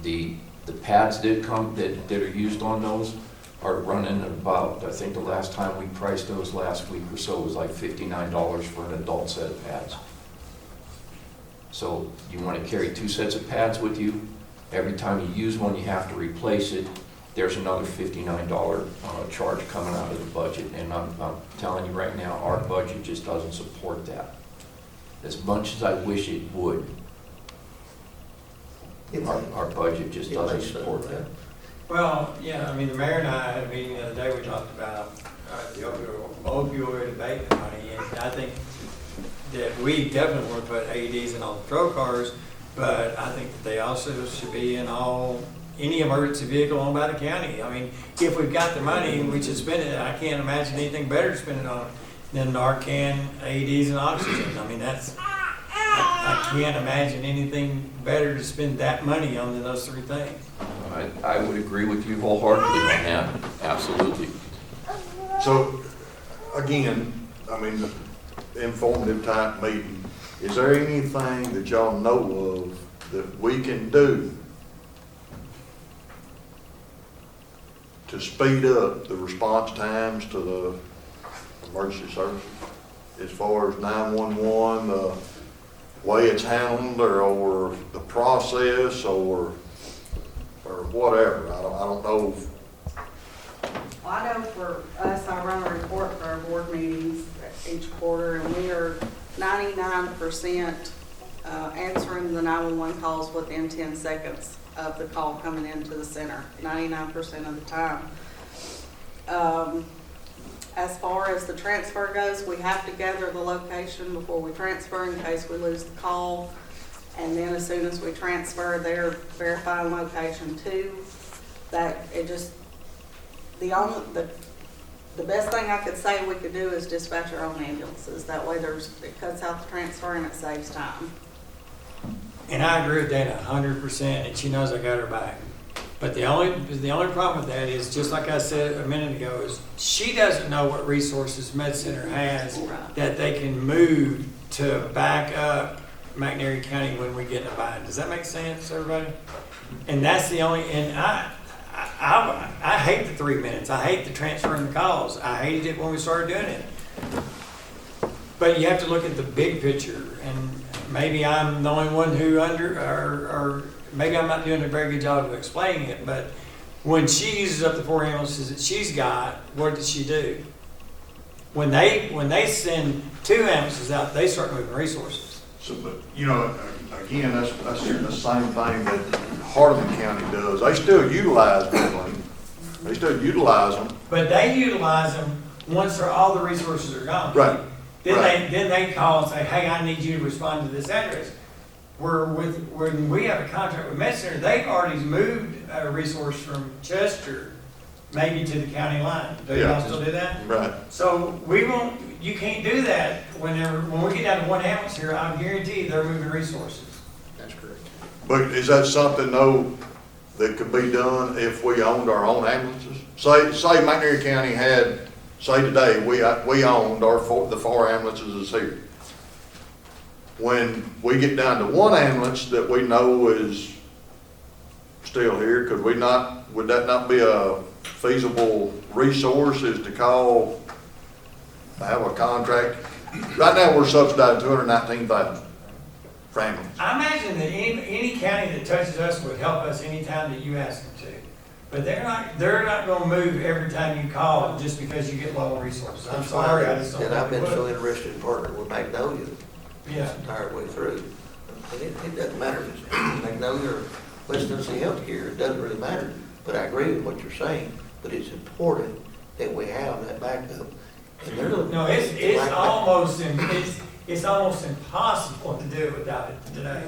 The pads that are used on those are running about, I think the last time we priced those last week or so was like $59 for an adult set of pads. So you want to carry 2 sets of pads with you. Every time you use one, you have to replace it. There's another $59 charge coming out of the budget. And I'm telling you right now, our budget just doesn't support that. As much as I wish it would, our budget just doesn't support that. well, yeah, I mean, the mayor and I had a meeting the other day, we talked about the opioid abatement money, and I think that we definitely want to put AEDs in all the patrol cars, but I think that they also should be in any emergency vehicle owned by the county. I mean, if we've got the money, we should spend it. I can't imagine anything better to spend it on than Narcan, AEDs, and oxygen. I mean, I can't imagine anything better to spend that money on than those 3 things. I would agree with you wholeheartedly on that, absolutely. So, again, I mean, informative type meeting, is there anything that y'all know of that we can do to speed up the response times to the emergency services? As far as 911, the way it's handled, or the process, or whatever, I don't know. Well, I know for us, I run a report for our board meetings each quarter, and we are 99% answering the 911 calls within 10 seconds of the call coming into the center, 99% of the time. As far as the transfer goes, we have to gather the location before we transfer in case we lose the call. And then as soon as we transfer, they're verifying location too. That it just, the best thing I could say we could do is dispatch our own ambulances. That way it cuts out the transfer and it saves time. And I agree with Dana 100%, and she knows I got her back. But the only problem with that is, just like I said a minute ago, is she doesn't know what resources MedCenter has that they can move to back up McNairy County when we get in a bind. Does that make sense, everybody? And that's the only, and hate the 3 minutes. I hate the transferring the calls. I hated it when we started doing it. But you have to look at the big picture, and maybe I'm the only one who or maybe I'm not doing a very good job of explaining it, but when she uses up the 4 ambulances that she's got, what does she do? When they send 2 ambulances out, they start moving resources. So, but, you know, again, that's the same thing that Hardeman County does. They still utilize them. They still utilize them. But they utilize them once all the resources are gone. Right. Then they call and say, hey, I need you to respond to this address. When we have a contract with MedCenter, they've already moved a resource from Chester maybe to the county line. Do y'all still do that? Right. So you can't do that when we get down to 1 ambulance here, I guarantee they're moving resources. That's correct. But is that something though that could be done if we owned our own ambulances? Say McNairy County had, say today, we owned the 4 ambulances is here. When we get down to 1 ambulance that we know is still here, would that not be a feasible resource is to have a contract? Right now, we're subsidizing $219,000 for ambulance. I imagine that any county that touches us would help us anytime that you ask them to. But they're not gonna move every time you call just because you get low resources. I'm sorry, I just don't think And I've been they so would. interested in partnering with Magnolia Yeah. this entire way through. And it doesn't matter if it's Magnolia or West Tennessee Healthcare, it doesn't really matter. But I agree with what you're saying, but it's important that we have that backup. And they're looking. No, it's like- almost impossible to do without it today.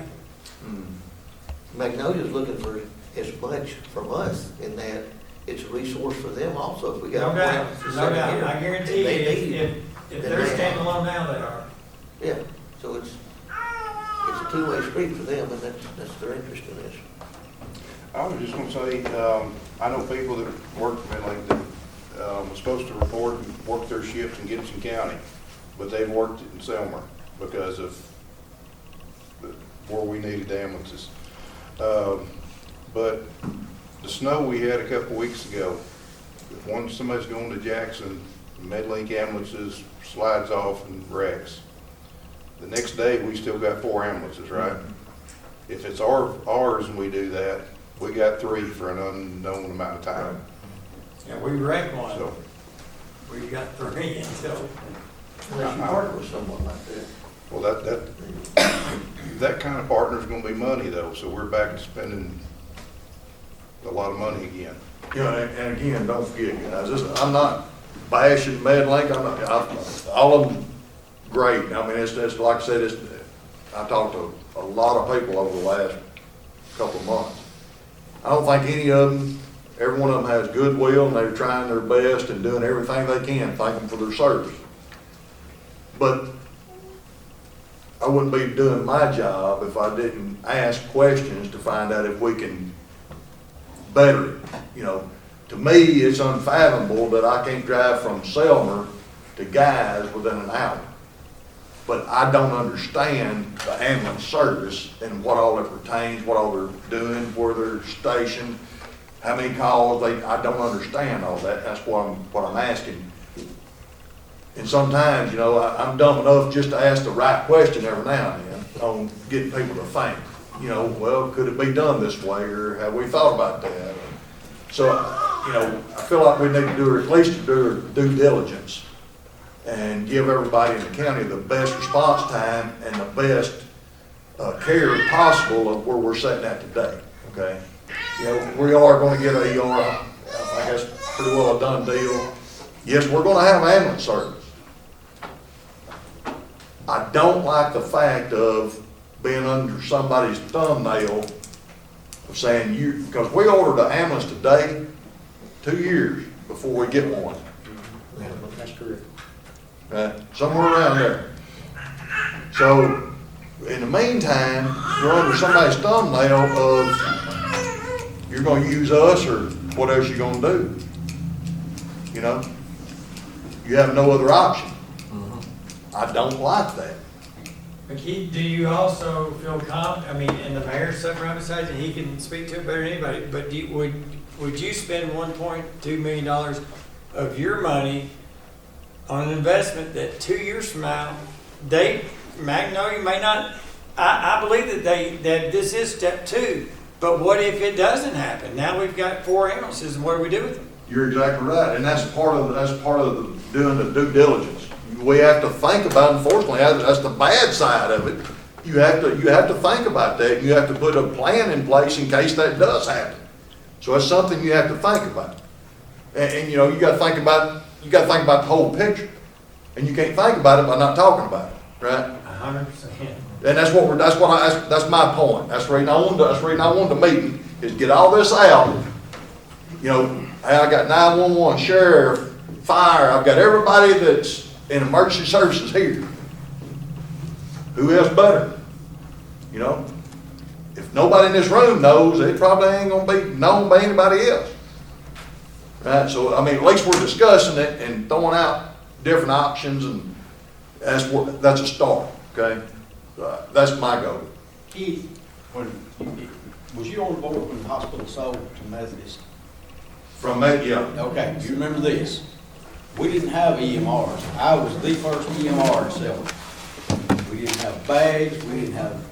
Magnolia's looking for as much from us in that it's a resource for them also. If we No got. doubt, one no doubt. here, I guarantee you, and they need it, if then they're they have- standalone now, they are. Yeah, so it's a two-way street for them, and that's their interest in this. I was just gonna say, I know people that work in Midland that, was supposed to report and work their shifts in Gibson County, but they've worked it in Selmer because of where we needed ambulances. But the snow we had a couple weeks ago, if somebody's going to Jackson, MedLink ambulances slides off and wrecks. The next day, we still got 4 ambulances, right? If it's ours and we do that, we got 3 for an unknown amount of time. Yeah, we wrecked one. So, We got 3 until. Unless you partner with someone like that. well, that kind of partner's gonna be money though, so we're back to spending a lot of money again. You know, and again, don't forget, guys, I'm not bashing MedLink, all of them great. I mean, it's like I said, I talked to a lot of people over the last couple of months. I don't think any of them, every one of them has goodwill, and they're trying their best and doing everything they can, thank them for their service. But I wouldn't be doing my job if I didn't ask questions to find out if we can better it. You know, to me, it's unfathomable that I can't drive from Selmer to Guys within an hour. But I don't understand the ambulance service and what all it pertains, what all they're doing, where they're stationed, how many calls I don't understand all that. That's what I'm asking. And sometimes, you know, I'm dumb enough just to ask the right question every now and then on getting people to think, you know, well, could it be done this way, or have we thought about that? So, you know, I feel like we need to do, or at least do our due diligence and give everybody in the county the best response time and the best care possible of where we're sitting at today, okay? You know, we are gonna get a ER, I think that's pretty well a done deal. Yes, we're gonna have ambulance service. I don't like the fact of being under somebody's thumbnail of saying because we ordered an ambulance today, 2 years before we get one. That's correct. Somewhere around there. So, in the meantime, you're under somebody's thumbnail of you're gonna use us or what else you gonna do. You know? You have no other option. I don't like that. McKee, do you also feel confident, I mean, and the mayor's sitting right beside you, he can speak to it better than anybody, but would you spend $1.2 million of your money on an investment that 2 years from now, Magnolia may not, I believe that this is step 2, but what if it doesn't happen? Now we've got 4 ambulances, and what do we do with them? You're exactly right, and that's part of doing the due diligence. We have to think about, unfortunately, that's the bad side of it. You have to think about that. You have to put a plan in place in case that does happen. So it's something you have to think about. And you know, you got to think about the whole picture, and you can't think about it by not talking about it, right? 100%. And that's my point. That's the reason I wanted the meeting, is get all this out. You know, hey, I got 911, sheriff, fire, I've got everybody that's in emergency services here. Who else better? You know, if nobody in this room knows, it probably ain't gonna be known by anybody else. Right, so, I mean, at least we're discussing it and throwing out different options, and that's a start, okay? That's my goal. Keith, was you on board when the hospital sold to Methodist? From that, yeah. Okay, you remember this? We didn't have EMRs. I was the first EMR seller. We didn't have bags, we didn't have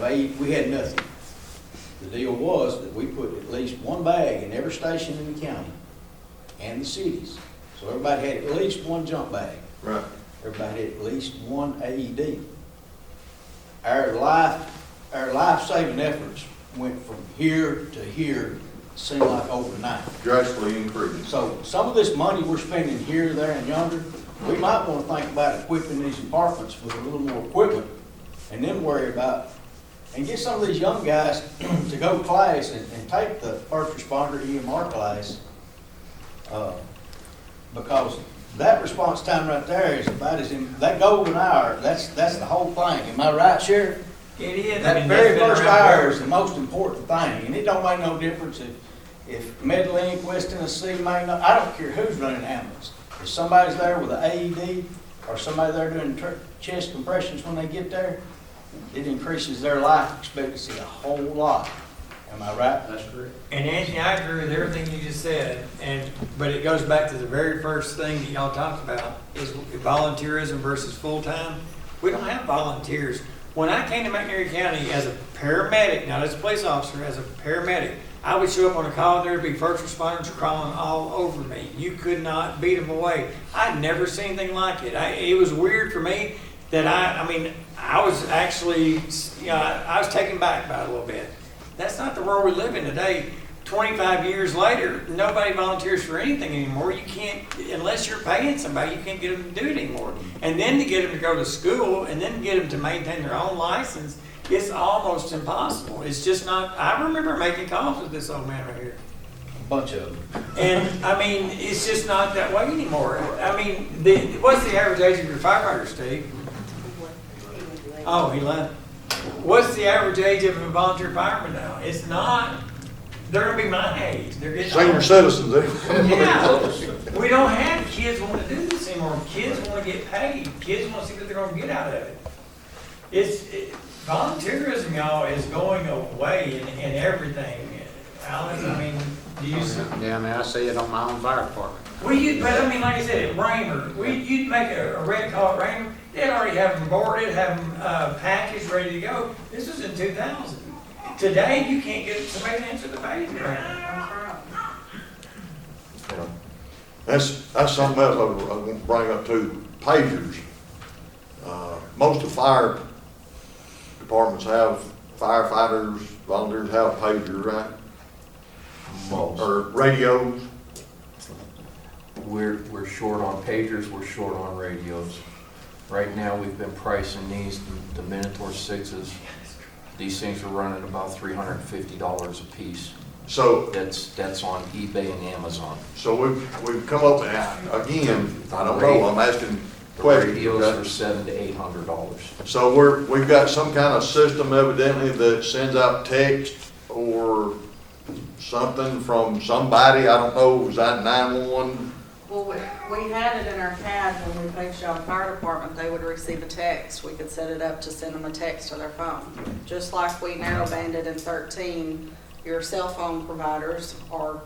aid, we had nothing. The deal was that we put at least one bag in every station in the county and the cities. So everybody had at least one jump bag. Right. Everybody had at least one AED. Our life-saving efforts went from here to here, seemed like overnight. Drastically increased. So some of this money we're spending here, there, and yonder, we might want to think about equipping these apartments with a little more equipment, and then worry about, and get some of these young guys to go to class and take the first responder EMR class, because that response time right there is about that golden hour, that's the whole thing. Am I right, Sheriff? It is. That very first hour is the most important thing, and it don't make no difference if MedLink, West Tennessee, I don't care who's running the ambulance. If somebody's there with an AED, or somebody there doing chest compressions when they get there, it increases their life expectancy a whole lot. Am I right? That's correct. And Anthony, I agree with everything you just said, but it goes back to the very first thing that y'all talked about, is volunteerism versus full-time. We don't have volunteers. When I came to McNairy County as a paramedic, not as a police officer, as a paramedic, I would show up on a call and there'd be first responders crawling all over me. You could not beat them away. I'd never seen anything like it. It was weird for me that I was actually, I was taken back by it a little bit. That's not the world we live in today. 25 years later, nobody volunteers for anything anymore. You can't, unless you're paying somebody, you can't get them to do it anymore. And then to get them to go to school and then get them to maintain their own license, it's almost impossible. It's just not, I remember making calls with this old man right here. A bunch of them. And it's just not that way anymore. What's the average age of your firefighter, Steve? Oh, he left. What's the average age of a volunteer fireman now? It's not. They're gonna be my age. They're getting Senior older. citizens, Yeah. We don't have kids want to do this anymore. Kids want to get paid. Kids want to see what they're gonna get out of it. Volunteerism, y'all, is going away in everything. Alex, do you see? Yeah, I see it on my own fire department. Like I said, at Raymer, you'd make a red call at Raymer, they'd already have them boarded, have them packaged, ready to go. This was in 2000. Today, you can't get somebody to answer the phone. That's something else I want to bring up too. Pagers. Most of fire departments have firefighters, volunteers have pagers, right? Most. Or radios. We're short on pagers, we're short on radios. Right now, we've been pricing these, the Minotaur 6s. These things are running about $350 a piece. So that's on eBay and Amazon. So we've come up, again, I don't know, I'm asking questions. The radios are $700 to $800. So we've got some kind of system evidently that sends out text or something from somebody, I don't know, was that 911? Well, we had it in our CAD when we paged out fire department, they would receive a text. We could set it up to send them a text to their phone. Just like we narrow banded in 13 your cell phone providers are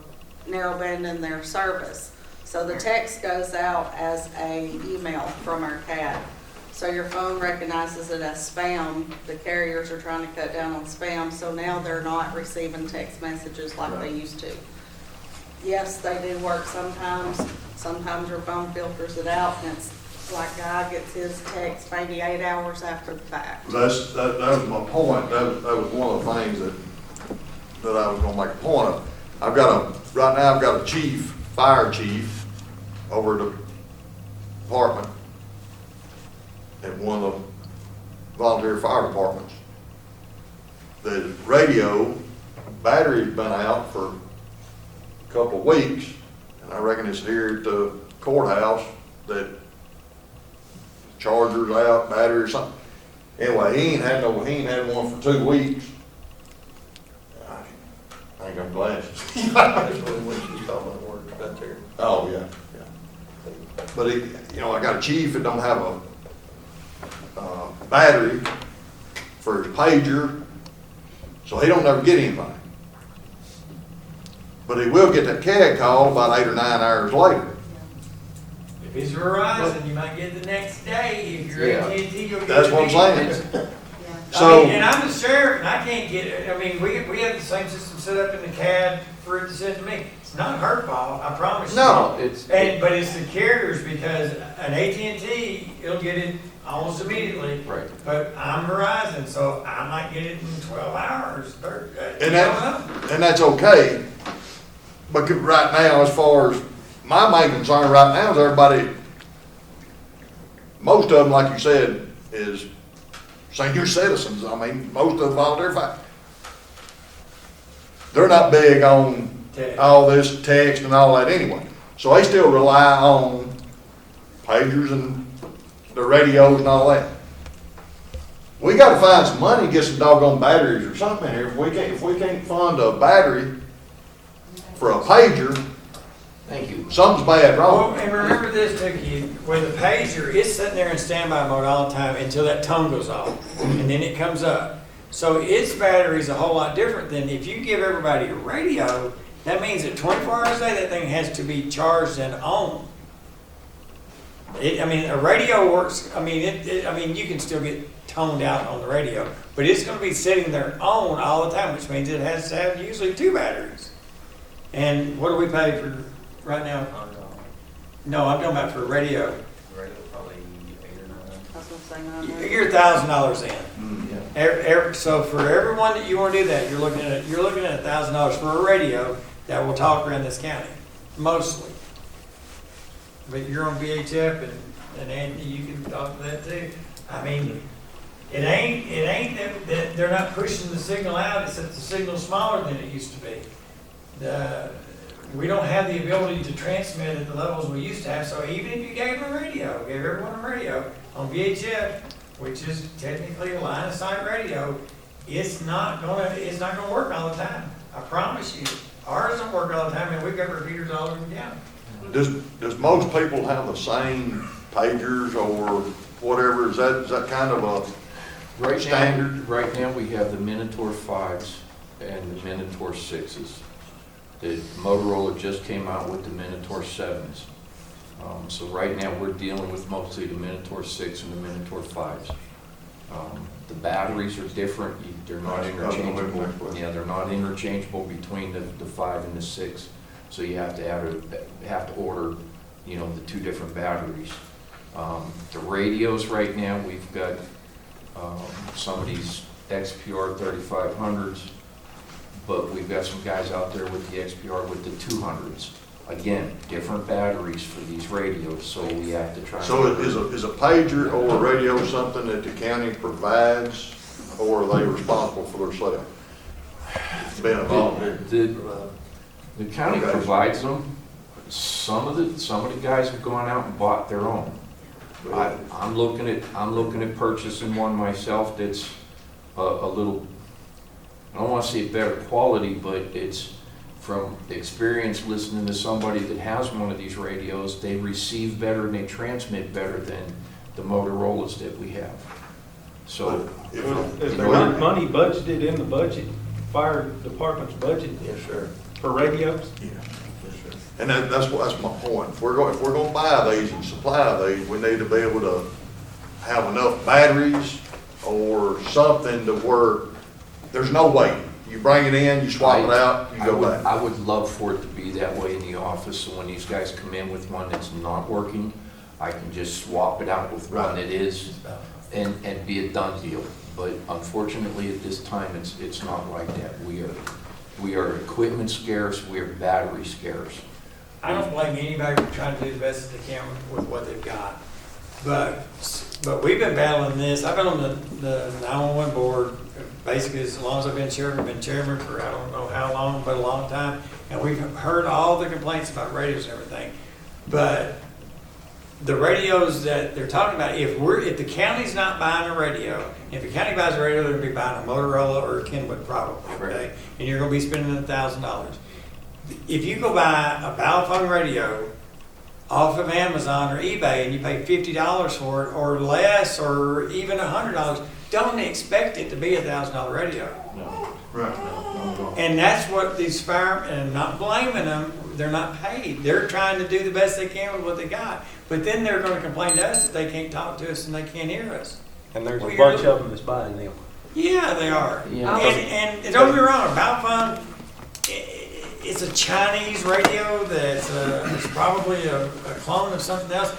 narrowbanding their service. So the text goes out as a email from our CAD. So your phone recognizes it as spam. The carriers are trying to cut down on spam, so now they're not receiving text messages like they used to. Yes, they do work sometimes. Sometimes your phone filters it out, and it's like Guy gets his text maybe 8 hours after the fact. That was my point. That was one of the things that I was gonna make a point of. Right now I've got a fire chief over the department at one of the volunteer fire departments. The radio battery's been out for a couple of weeks, and I reckon it's here at the courthouse that charger's out, battery or something. Anyway, he ain't had one for 2 weeks. I ain't got glasses. Oh, yeah. But I got a chief that don't have a battery for his pager, so he don't never get anything. But he will get that CAD call about 8 or 9 hours later. If it's Verizon, you might get it the next day. If you're AT&T, you'll get it. That's what I'm saying. So, and I'm the sheriff, and I can't get it. I mean, we have the same system set up in the CAD for it to send to me. It's not her fault, I promise you. No, but it's the carriers, because an AT&T, it'll get it almost immediately. Right. But I'm Verizon, so I might get it in 12 hours. And that's okay. But right now, as far as my main concern right now is everybody, most of them, like you said, is senior citizens. I mean, most of them volunteer fire. They're not big on all this text and all that anyway. So they still rely on pagers and the radios and all that. We gotta find some money to get some doggone batteries or something in here. If we can't fund a battery for a pager, Thank you. something's bad wrong. Well, and remember this, Tookie, with the pager, it's sitting there in standby mode all the time until that tone goes off, and then it comes up. So its battery's a whole lot different than if you give everybody a radio. That means that 24 hours a day, that thing has to be charged and on. A radio works. I mean, you can still get toned out on the radio, but it's going to be sitting there on all the time, which means it has to have usually 2 batteries. And what do we pay for right now? No, I'm talking about for radio. Radio probably 8 or 9. I was gonna say 900. You're $1,000 in. So for everyone that you want to do that, you're looking at $1,000 for a radio that will talk around this county, mostly. But you're on VHF, and Andy, you can talk to that too. I mean, it ain't that they're not pushing the signal out. It's that the signal's smaller than it used to be. We don't have the ability to transmit at the levels we used to have. So even if you gave them a radio, gave everyone a radio on VHF, which is technically a line of sight radio, it's not gonna work all the time. I promise you. Ours don't work all the time, and we've got repeaters all over the county. Does most people have the same pagers or whatever? Is that kind of a standard? Right now, we have the Minotaur 5s and the Minotaur 6s. The Motorola just came out with the Minotaur 7s. So right now, we're dealing with mostly the Minotaur 6 and the Minotaur 5s. The batteries are different. They're not interchangeable. Yeah, they're not interchangeable between the 5 and the 6. So you have to order, the 2 different batteries. The radios right now, we've got some of these XPR 3500s, but we've got some guys out there with the XPR with the 200s. Again, different batteries for these radios, so we have to try. So is a pager or a radio something that the county provides, or are they responsible for themselves? Being involved here. The county provides them. Some of the guys have gone out and bought their own. I'm looking at purchasing one myself that's a little, I don't want to say better quality, but it's from experience listening to somebody that has one of these radios. They receive better and they transmit better than the Motorola's that we have. So is there not money budgeted in the budget fire department's budget Yes, sir. for radios? Yes, sir. And that's my point. If we're going to buy these and supply these, we need to be able to have enough batteries or something to where there's no wait. You bring it in, you swap it out, you go back. I would love for it to be that way in the office, so when these guys come in with one that's not working, I can just swap it out with one that is, and be a done deal. But unfortunately, at this time, it's not like that. We are equipment scarce, we are battery scarce. I don't blame anybody for trying to do the best they can with what they've got. But we've been battling this. I've been on the 911 board basically as long as I've been chairman for I don't know how long, but a long time. And we've heard all the complaints about radios and everything. But the radios that they're talking about, if the county's not buying a radio, if the county buys a radio, they're gonna be buying a Motorola or a Kenwood probably, okay? And you're gonna be spending $1,000. If you go buy a Balphone radio off of Amazon or eBay and you pay $50 for it or less or even $100, don't expect it to be a $1,000 radio. No. Right. And that's what these firemen, and I'm not blaming them, they're not paid. They're trying to do the best they can with what they got. But then they're gonna complain to us that they can't talk to us and they can't hear us. And there's a bunch of them that's buying them. Yeah, they are. Yeah. And don't get me wrong, Balphone, it's a Chinese radio that's it's probably a clone of something else.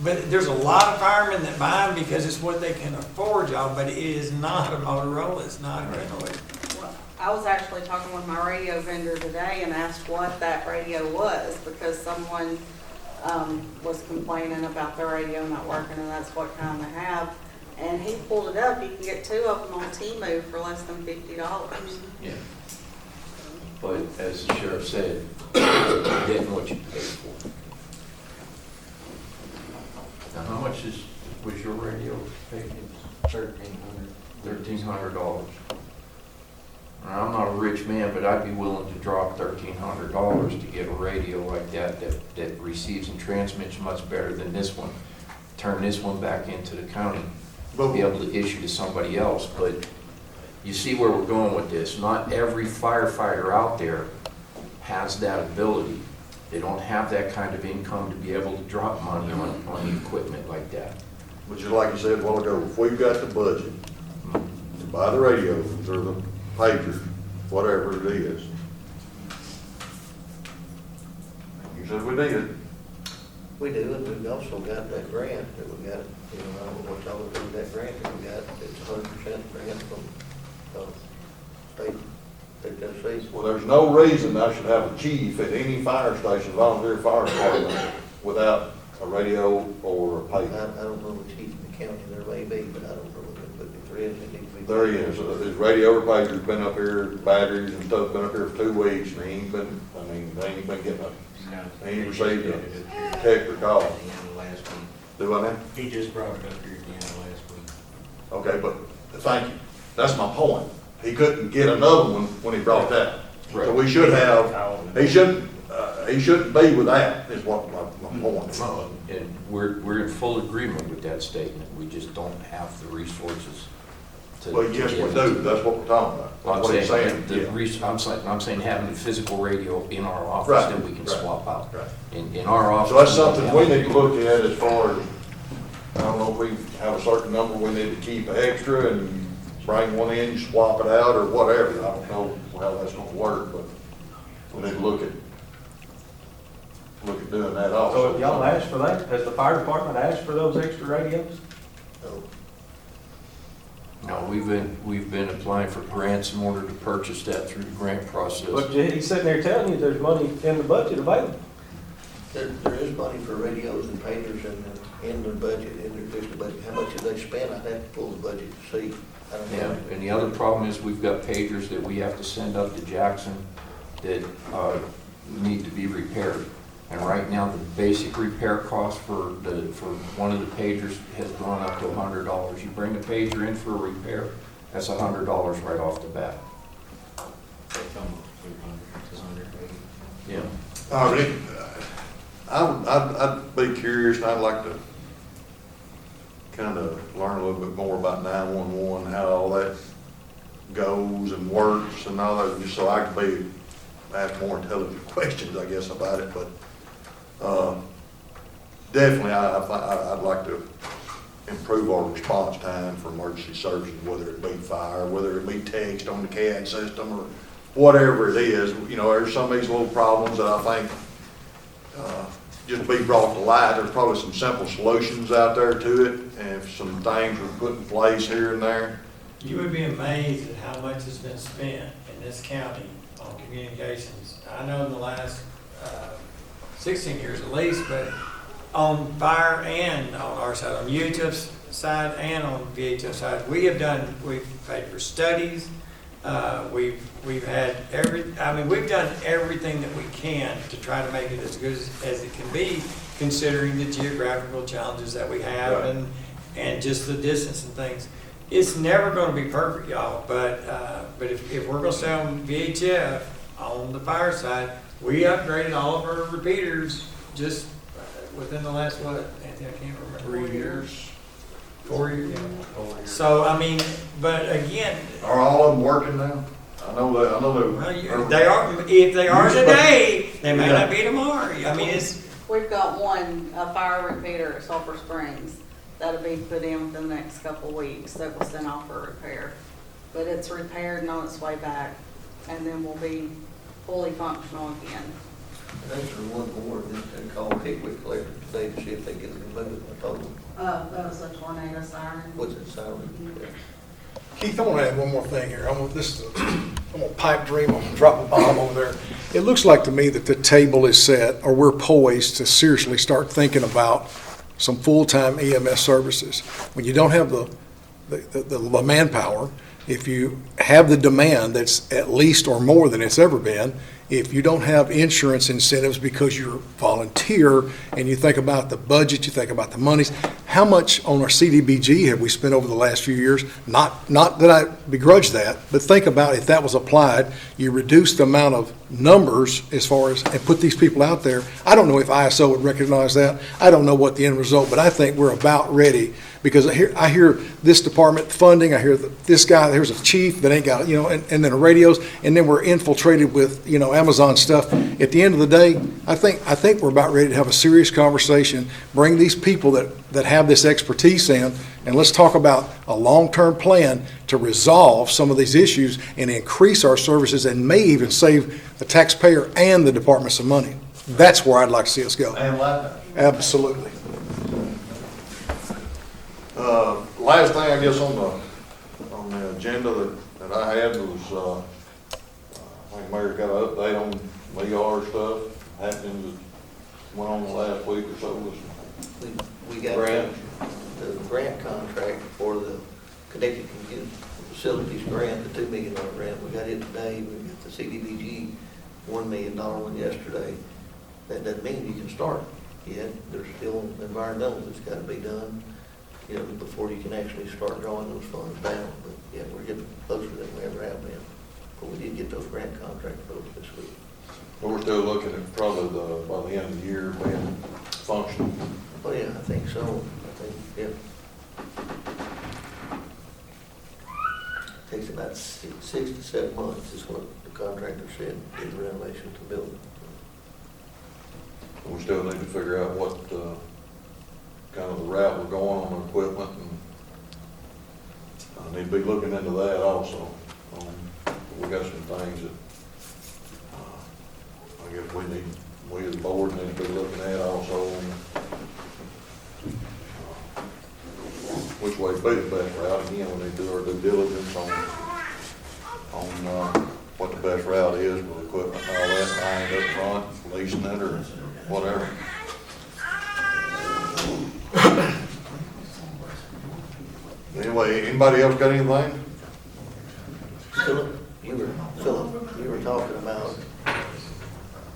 But there's a lot of firemen that buy them because it's what they can afford, y'all. But it is not a Motorola. It's not a Kenwood. Well, I was actually talking with my radio vendor today and asked what that radio was because someone was complaining about the radio not working and that's what kind they have. And he pulled it up. You can get 2 of them on Temu for less than $50. Yeah. But as the sheriff said, you're getting what you pay for. Now, how much was your radio paid? $1,300. Now, I'm not a rich man, but I'd be willing to drop $1,300 to get a radio like that receives and transmits much better than this one. Turn this one back into the county, be able to issue to somebody else. But you see where we're going with this. Not every firefighter out there has that ability. They don't have that kind of income to be able to drop money on the equipment like that. But just like you said a while ago, if we've got the budget to buy the radios or the pagers, whatever it is. You said we did. We do, and we've also got that grant that we got, I don't know what y'all would do with that grant that we got. It's 100% grant from state Tennessee. Well, there's no reason I should have a chief at any fire station, volunteer fire department, without a radio or a pager. I don't know the chief in the county, there may be, but I don't know, but if there is, it needs to be. There is, his radio or pager's been up here, batteries and stuff, been up here for 2 weeks, and he ain't been, they ain't been getting he ain't received a text or call. Do I now? He just brought it up here at the end of last week. Okay, but, thank you, that's my point. He couldn't get another one when he brought that. So we should have, he shouldn't be with that, is what my point is. And we're in full agreement with that statement. We just don't have the resources to. Well, yes, we do, that's what we're talking about. I'm That's what he's saying, yeah. I'm saying having a physical radio in our office Right, that we can right, swap out. right. In our office. So that's something we need to look at as far as, I don't know if we have a certain number we need to keep extra and bring one in, swap it out or whatever. I don't know how that's gonna work, but we need to look at doing that also. So if y'all asked for that, has the fire department asked for those extra radios? No. No, we've been applying for grants in order to purchase that through the grant process. But he's sitting there telling you there's money in the budget available. There is money for radios and pagers in the budget, in the budget. How much have they spent? I'd have to pull the budget to see. I don't Yeah, know. and the other problem is we've got pagers that we have to send up to Jackson that need to be repaired. And right now, the basic repair cost for one of the pagers has gone up to $100. You bring a pager in for a repair, that's $100 right off the bat. Yeah. Rick, I'd be curious, and I'd like to kind of learn a little bit more about 911, how all that goes and works and all that, just so I can ask more intelligent questions, I guess, about it, but, definitely, I'd like to improve our response time for emergency services, whether it be fire, whether it be text on the CAD system, or whatever it is. You know, there's some of these little problems that I think, just be brought to light. There's probably some simple solutions out there to it, and if some things were put in place here and there. You would be amazed at how much has been spent in this county on communications. I know in the last 16 years at least, but on fire and on our side, on UHF's side and on VHF side, we've paid for studies. We've had we've done everything that we can to try to make it as good as it can be, considering the geographical challenges that we have, Right. and just the distance and things. It's never going to be perfect, y'all, but if we're going to stay on VHF on the fire side, we upgraded all of our repeaters just within the last, Anthony, I can't remember. 3 years. 4 years. So, I mean, but again, Are all of them working now? I know they are, if they are today, they may not be tomorrow. I mean, it's, We've got a fire repeater at Sulphur Springs that'll be put in within the next couple of weeks that was sent off for repair. But it's repaired and on its way back, and then we'll be fully functional again. That's the one more than call Pickwick Collector today to see if they get it removed. I told them, That was a tornado siren. what's it sound? Keith, I want to add one more thing here. I'm going to pipe dream, I'm going to drop a bomb over there. It looks like to me that the table is set, or we're poised to seriously start thinking about some full-time EMS services. When you don't have the manpower, if you have the demand that's at least or more than it's ever been, if you don't have insurance incentives because you're volunteer and you think about the budget, you think about the monies, how much on our CDBG have we spent over the last few years? Not that I begrudge that, but think about if that was applied, you reduce the amount of numbers as far as, and put these people out there. I don't know if ISO would recognize that. I don't know what the end result, but I think we're about ready, because I hear this department funding, I hear this guy, there's a chief that ain't got, and then the radios, and then we're infiltrated with, Amazon stuff. At the end of the day, I think we're about ready to have a serious conversation, bring these people that have this expertise in, and let's talk about a long-term plan to resolve some of these issues and increase our services, and may even save the taxpayer and the department some money. That's where I'd like to see us go. And like, Absolutely. Last thing, I guess, on the agenda that I had was, I think Mayor's got an update on MER stuff, happening that went on the last week or so. we got the grant contract for the Connected Facilities grant, the $2 million grant. We got it today. We got the CDBG $1 million one yesterday. That doesn't mean you can start yet. There's still environmental that's got to be done, before you can actually start drawing those funds down. But yeah, we're getting closer than we ever have been. But we did get those grant contract votes this week. But we're still looking at probably by the end of the year being functional. Oh yeah, I think so. I think, yeah. Takes about 6 to 7 months is what the contractor said, to do the renovation of the building. We still need to figure out what, kind of the route we're going on the equipment, and I need to be looking into that also. We got some things that, I guess we as a board need to be looking at also, which way to be the best route. Again, we need to do our due diligence on what the best route is with equipment and all that, buying it up front, leasing it, or whatever. Anyway, anybody else got anything? Philip, you were talking about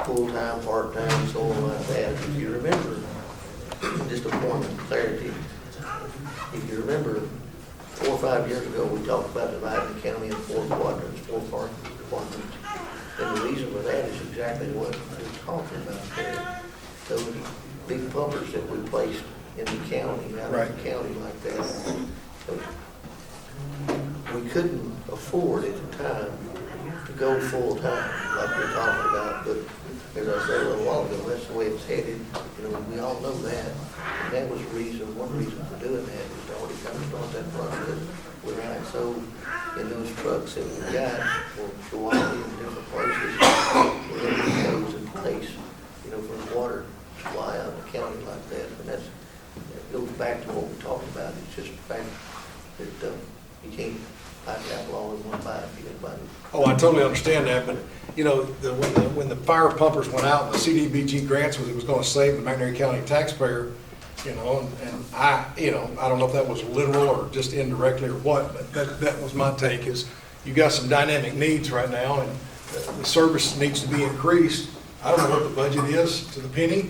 full-time, part-time, so on like that. If you remember, just a point of clarity, if you remember, 4 or 5 years ago, we talked about dividing the county in 4 quadrants, 4 quadrants. And the reason for that is exactly what we're talking about there. Those big pumpers that we placed in the county, out of the county like that, we couldn't afford at the time to go full-time, like you're talking about, but as I said a little while ago, that's the way it's headed, you know, we all know that. And that was one reason for doing that, is to already kind of start that process. We're right, so in those trucks that we got, for Wiley and different places, we're gonna get those in place, you know, for the water supply out of the county like that. And that goes back to what we talked about, it's just the fact that, you can't pipe apple all in one bite, you gotta buy it. Oh, I totally understand that, but, you know, when the fire pumpers went out, the CDBG grants was, it was gonna save the McNairy County taxpayer, you know, and I don't know if that was literal or just indirectly or what, but that was my take, is you got some dynamic needs right now, and the service needs to be increased. I don't know what the budget is to the penny,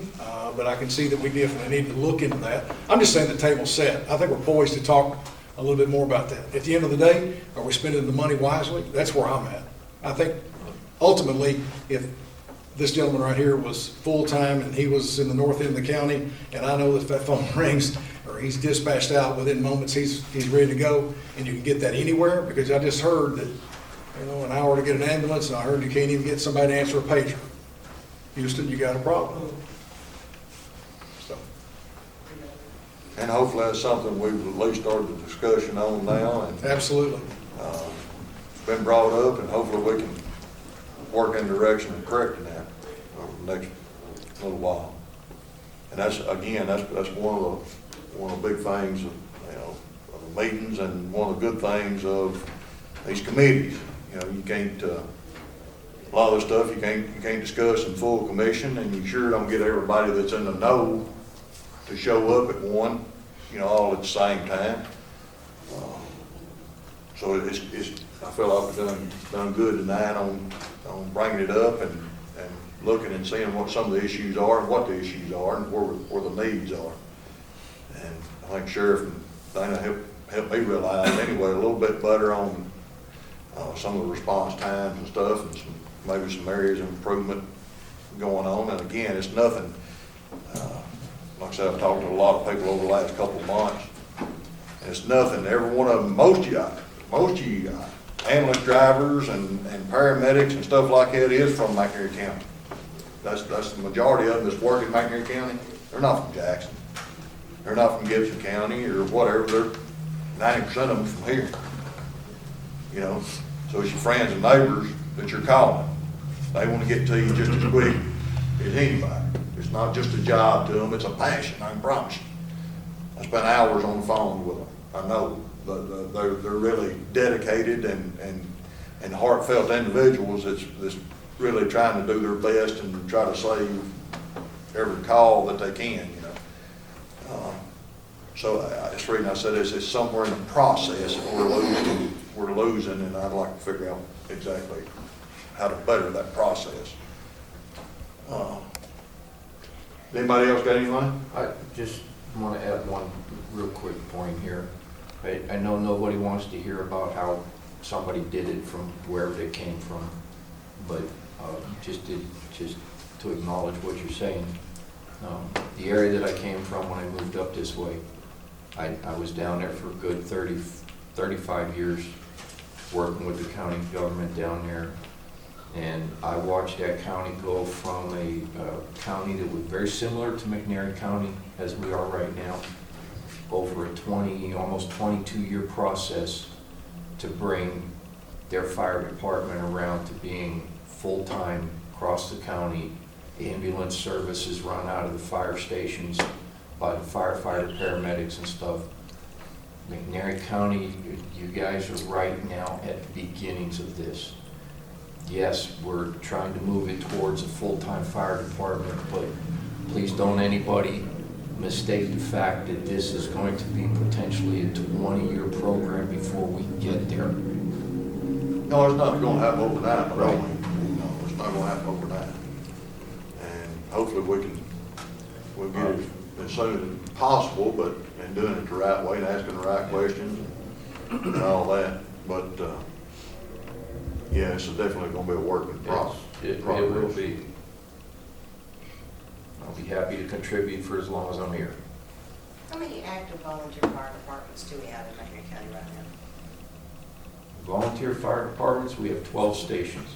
but I can see that we definitely need to look into that. I'm just saying the table's set. I think we're poised to talk a little bit more about that. At the end of the day, are we spending the money wisely? That's where I'm at. I think ultimately, if this gentleman right here was full-time and he was in the north end of the county, and I know that if that phone rings or he's dispatched out within moments, he's ready to go, and you can get that anywhere, because I just heard that, you know, an hour to get an ambulance, and I heard you can't even get somebody to answer a pager. Houston, you got a problem. So. And hopefully that's something we've at least started the discussion on now, and Absolutely. It's been brought up, and hopefully we can work in the direction of correcting that over the next little while. And that's, again, that's one of the big things of, you know, of the meetings, and one of the good things of these committees. You know, you can't, a lot of the stuff you can't discuss in full commission, and you sure don't get everybody that's in the know to show up at one, you know, all at the same time. So I feel like we've done good tonight on bringing it up and looking and seeing what some of the issues are and what the issues are and where the needs are. And I think Sheriff and Dana helped me realize anyway a little bit better on some of the response times and stuff, and maybe some areas of improvement going on. And again, it's nothing, like I said, I've talked to a lot of people over the last couple of months, and it's nothing, every one of them, most of you got, ambulance drivers and paramedics and stuff like that is from McNairy County. That's the majority of them that's working in McNairy County. They're not from Jackson. They're not from Gibson County or whatever. They're 90% of them from here. You know, so it's your friends and neighbors that you're calling. They want to get to you just as quick as anybody. It's not just a job to them, it's a passion, I can promise you. I spent hours on the phone with them. I know they're really dedicated and heartfelt individuals that's really trying to do their best and try to save every call that they can, you know. So that's the reason I said it's somewhere in the process that we're losing, and I'd like to figure out exactly how to better that process. Anybody else got anything? I just want to add one real quick point here. I know nobody wants to hear about how somebody did it from wherever they came from, but just to acknowledge what you're saying. The area that I came from when I moved up this way, I was down there for a good 35 years working with the county government down there, and I watched that county go from a county that was very similar to McNairy County as we are right now, over a almost 22-year process to bring their fire department around to being full-time across the county. Ambulance services run out of the fire stations by the firefighter, paramedics and stuff. McNairy County, you guys are right now at the beginnings of this. Yes, we're trying to move it towards a full-time fire department, but please don't anybody mistake the fact that this is going to be potentially a 20-year program before we get there. No, it's not going to happen overnight, but right. No, it's not going to happen overnight. And hopefully we'll get it as soon as possible, but in doing it the right way and asking the right questions and all that. But yeah, it's definitely going to be a working process. It will be. I'll be happy to contribute for as long as I'm here. How many active volunteer fire departments do we have in McNairy County right Volunteer fire departments, we have 12 stations.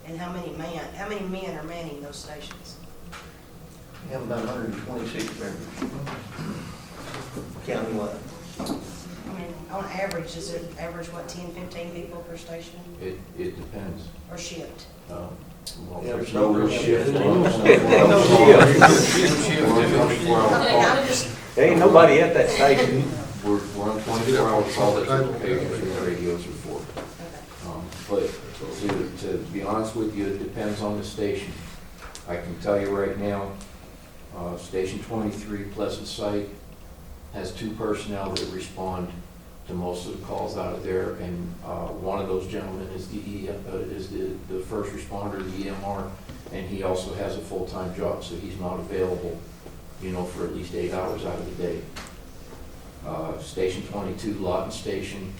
And how many men are manning those stations? We have about 126 members countywide. I mean, on average, is it average, what, 10, 15 people per station It depends. or shift? Well, Yeah, there's no no real shift. shift. No I'm just, There ain't nobody at that station. We're on 24 hours call, that's what the pagers and the radios are for. But to be honest with you, it depends on the station. I can tell you right now, Station 23, Pleasant Site, has 2 personnel that respond to most of the calls out of there, and one of those gentlemen is the first responder, the EMR, and he also has a full-time job, so he's not available, for at least 8 hours out of the day. Station 22, Lawton Station,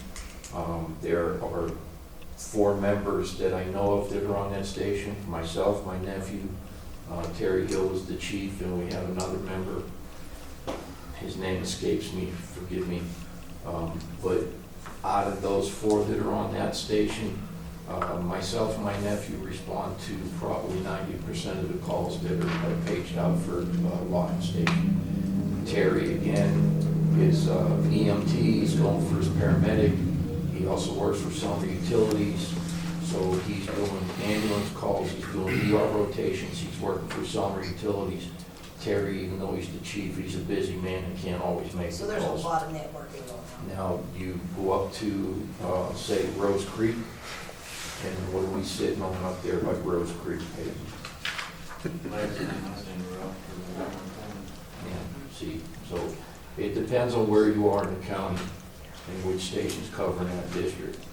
there are 4 members that I know of that are on that station. Myself, my nephew, Terry Hill is the chief, and we have another member. His name escapes me, forgive me. But out of those 4 that are on that station, myself and my nephew respond to probably 90% of the calls that are paged out for Lawton Station. Terry, again, is EMT, he's going for his paramedic. He also works for Summer Utilities, so he's doing ambulance calls, he's doing ER rotations, he's working for Summer Utilities. Terry, even though he's the chief, he's a busy man and can't always make so the there's a calls. lot of networking going on. Now, you go up to, say, Rose Creek, and what are we sitting on up there like Rose Creek? Yeah, see, so it depends on where you are in the county and which station's covering that district.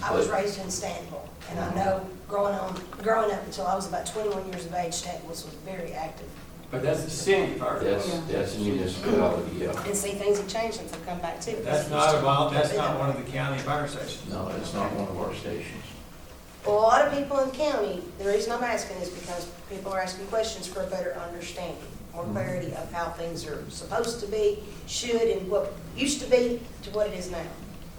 I was raised in Stantonville, and I know growing up until I was about 21 years of age, Stantonville was very active. But that's the city part. That's a municipality, yeah. And see, things have changed since I've come back too. That's not one of the county fire stations. No, it's not one of our stations. Well, a lot of people in the county, the reason I'm asking is because people are asking questions for a better understanding, more clarity of how things are supposed to be, should, and what used to be to what it is now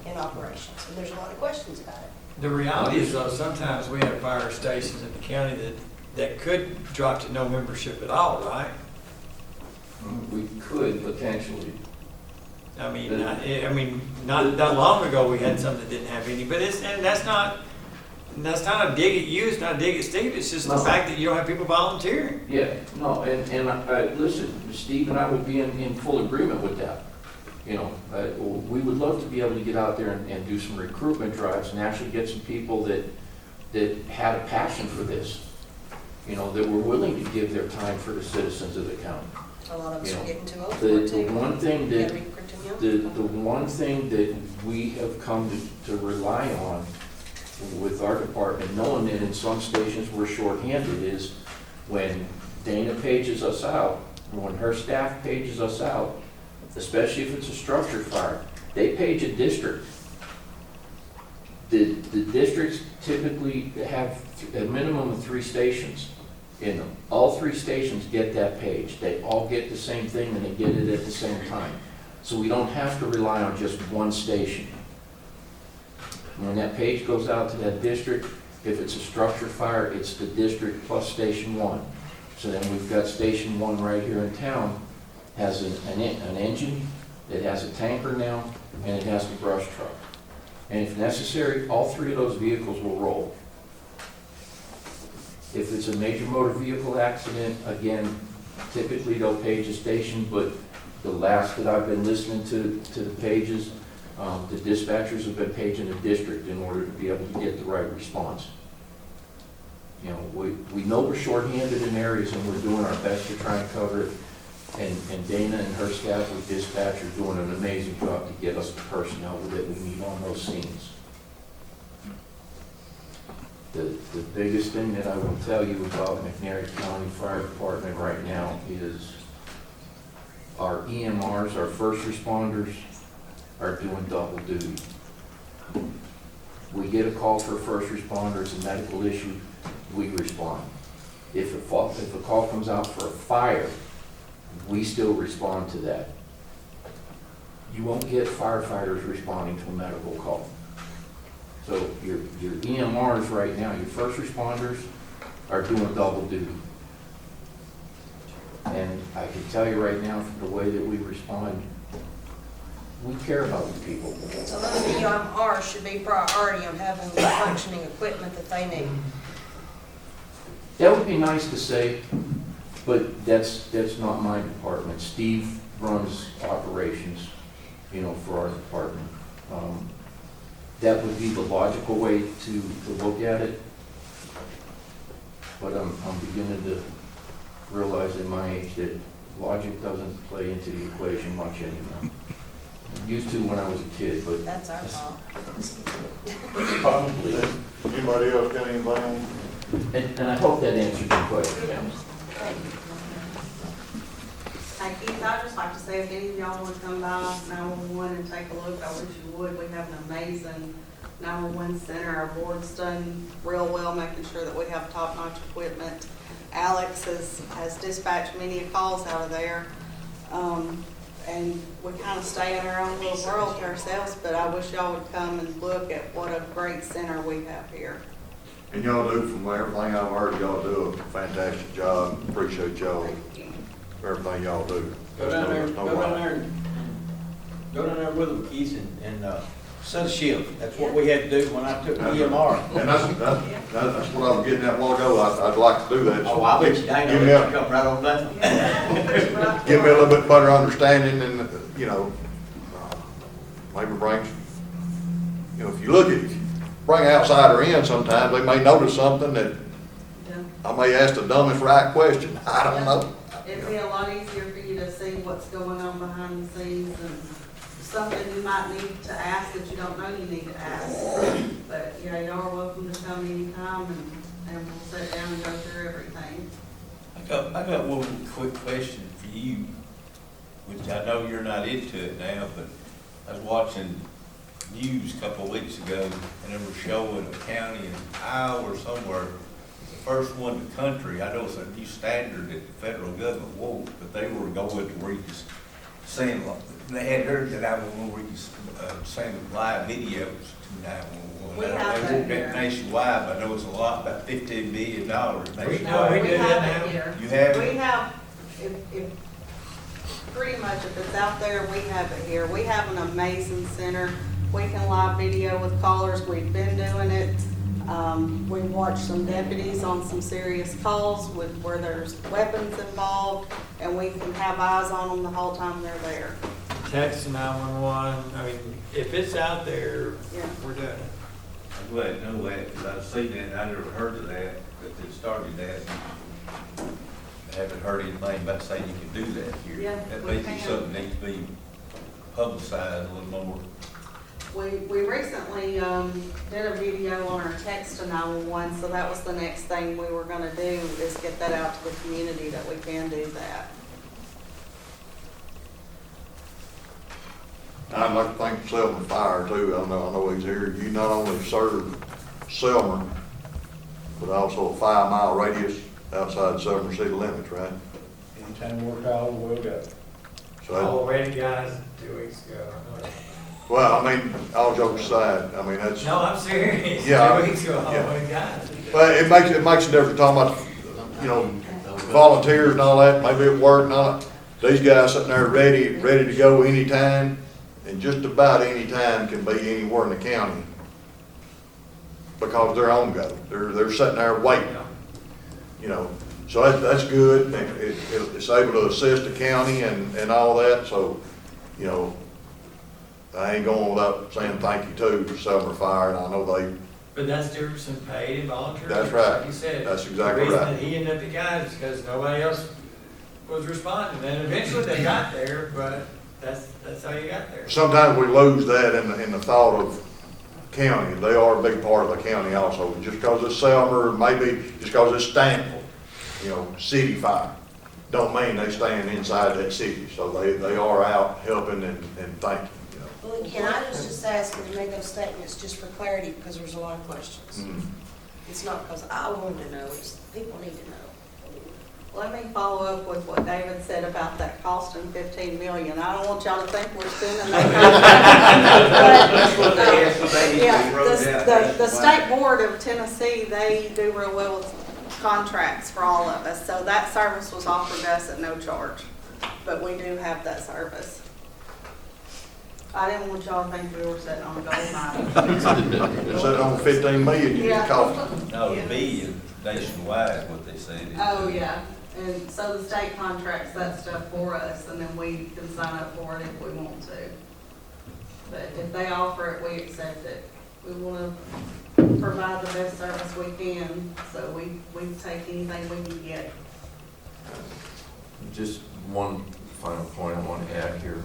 in operations. And there's a lot of questions about it. The reality is though, sometimes we have fire stations in the county that could drop to no membership at all, right? We could potentially. I mean, not that long ago, we had some that didn't have any, but that's not a dig at you, it's not a dig at Steve, it's just the fact that you don't have people volunteering. Yeah, no, and listen, Steve and I would be in full agreement with that. We would love to be able to get out there and do some recruitment drives and actually get some people that had a passion for this, that were willing to give their time for the citizens of the county. A lot of us are getting too old for it too. The one thing You that, gotta recruit them young the people. one thing that we have come to rely on with our department, knowing that in some stations we're shorthanded, is when Dana pages us out, when her staff pages us out, especially if it's a structure fire, they page a district. The districts typically have a minimum of 3 stations in them. All 3 stations get that page. They all get the same thing and they get it at the same time. So we don't have to rely on just one station. When that page goes out to that district, if it's a structure fire, it's the district plus Station 1. So then we've got Station 1 right here in town, has an engine, it has a tanker now, and it has the brush truck. And if necessary, all 3 of those vehicles will roll. If it's a major motor vehicle accident, again, typically they'll page a station, but the last that I've been listening to the pages, the dispatchers have been paging a district in order to be able to get the right response. We know we're shorthanded in areas and we're doing our best to try and cover it. And Dana and her staff with dispatch are doing an amazing job to get us the personnel that we need on those scenes. The biggest thing that I will tell you about McNairy County Fire Department right now is our EMRs, our first responders, are doing double duty. We get a call for a first responder, it's a medical issue, we respond. If a call comes out for a fire, we still respond to that. you won't get firefighters responding to a medical call. So your EMRs right now, your first responders are doing double duty. And I can tell you right now, from the way that we respond, we care about the people. So those EMRs should be priority on having the functioning equipment that they need. That would be nice to say, but that's not my department. Steve runs operations, for our department. That would be the logical way to look at it. But I'm beginning to realize at my age that logic doesn't play into the equation much anymore. Used to when I was a kid, but That's our fault. probably. Anybody else got anything? And I hope that answers your question, ma'am. Hey Keith, I'd just like to say if any of y'all want to come by 911 and take a look, I wish you would. We have an amazing 911 center. Our board's done real well, making sure that we have top-notch equipment. Alex has dispatched many calls out of there. And we kind of stay in our own little world ourselves, but I wish y'all would come and look at what a great center we have here. And y'all do, from everything I've heard, y'all do a fantastic job. Appreciate y'all, for everything y'all do. Go down there, There's no go down lie. there, go down there with them, Keith, and set a shift. That's what we had to do when I took EMR. And that's what I was getting at a while ago. I'd like to do that. Oh, I bet you Dana Give me will a- come right on that. Give me a little bit better understanding and, maybe bring, if you look at it, bring an outsider in sometimes, they may notice something that I may ask the dumbest right question. I don't know. It'd be a lot easier for you to see what's going on behind the scenes and something you might need to ask that you don't know you need to ask. But, y'all are welcome to come anytime and we'll sit down and go through everything. I got one quick question for you, which I know you're not into it now, but I was watching news a couple of weeks ago, and they were showing a county in Iowa or somewhere, the first one in the country. I know it's a new standard that the federal government won't, but they were going to where you could send, they had heard that 911 where you could send live videos to 911. We have They that won't here. that nationwide, but I know it's a lot, about $15 billion nationwide. No, we do have that it now. here. You have it? We have, if, pretty much if it's out there, we have it here. We have an amazing center. We can live video with callers. We've been doing it. We watched some deputies on some serious calls where there's weapons involved, and we can have eyes on them the whole time they're there. Text 911, I mean, if it's out there, Yeah. we're doing it. I'm glad to know that, because I've seen that, and I never heard of that, but they started that. I haven't heard anything about saying you can do that here. Yeah, That we may be can. something that needs to be publicized a little more. We recently did a video on our text to 911, so that was the next thing we were gonna do, is get that out to the community that we can do that. I'd like to thank Selma Fire too. I know he's here. You not only serve Selma, but also a 5-mile radius outside Selma city limits, right? Anytime we're called, we'll go. So that- Already, guys, 2 weeks ago. well, I mean, all jokes aside, I mean, that's. No, I'm serious. Yeah. 2 weeks ago, Yeah. already, guys. But it makes a difference talking about, volunteers and all that, maybe at work and all that. These guys sitting there ready to go anytime, and just about any time can be anywhere in the county. Because they're on go. They're sitting there waiting, so that's good. It's able to assist the county and all that, so, I ain't going without saying thank you to Selma Fire, and I know they. But that's different than paid and volunteer. That's right. Like you said. That's exactly The reason right. that he ended up the guy is because nobody else was responding. And eventually they got there, but that's how you got there. Sometimes we lose that in the thought of county. They are a big part of the county also. Just because it's Selma, maybe just because it's Stanton, city fire, don't mean they stand inside that city. So they are out helping and thanking. Well, again, I was just asking to make those statements just for clarity, because there's a lot of questions. Mhm. It's not because I want to know, it's people need to know. let me follow up with what David said about that costing 15 million. I don't want y'all to think we're spending that kind of money. That's what they asked today. Yeah, They wrote down. the state board of Tennessee, they do real well with contracts for all of us. So that service was offered us at no charge, but we do have that service. I didn't want y'all to think we were sitting on a gold mine. It's sitting on 15 million, you Yeah. get cost. No, the B nationwide, what they said. Oh, yeah, and so the state contracts that stuff for us, and then we can sign up for it if we want to. But if they offer it, we accept it. We want to provide the best service we can, so we take anything we can get. Just one final point I want to add here.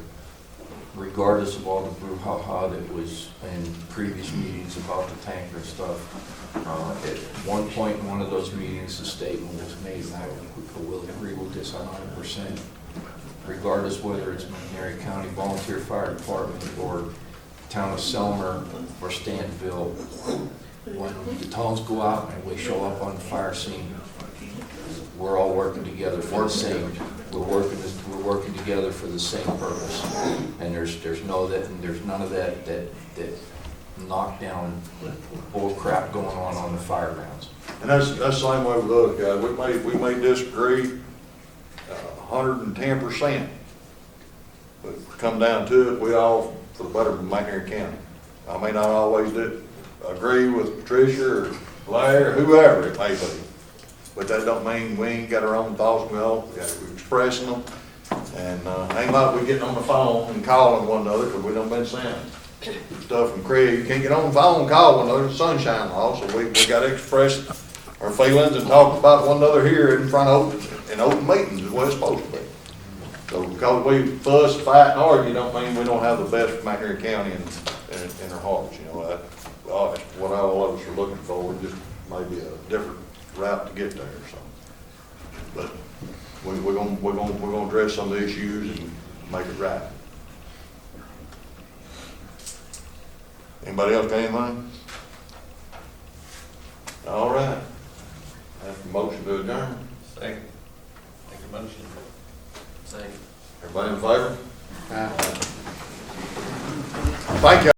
Regardless of all the brouhaha that was in previous meetings about the tanker and stuff, at one point in one of those meetings, the statement was made, and I will agree with this 100%. Regardless whether it's McNairy County Volunteer Fire Department or Town of Selmer or Stanville, when the towns go out and we show up on the fire scene, we're all working together for the same. We're working together for the same purpose, and there's none of that knockdown bull crap going on the fire grounds. And that's the same way with other guys. We may disagree 110%. But come down to it, we all for the betterment of McNairy County. I may not always agree with Patricia or Larry or whoever it may be. But that don't mean we ain't got our own thoughts, we're expressing them. And ain't like we getting on the phone and calling one another, because we done been saying stuff from Craig. You can't get on the phone and call one another, it's sunshine law, so we got to express our feelings and talk about one another here in front of open meetings is what it's supposed to be. So because we fuss, fight, and argue, don't mean we don't have the best for McNairy County in our hearts, you know. That's what all of us are looking for, just maybe a different route to get there, so. But we're gonna address some of the issues and make it right. Anybody else got anything? All right. Have a motion to adjourn. Second. Make a motion. Second. Everybody in favor? Thank you.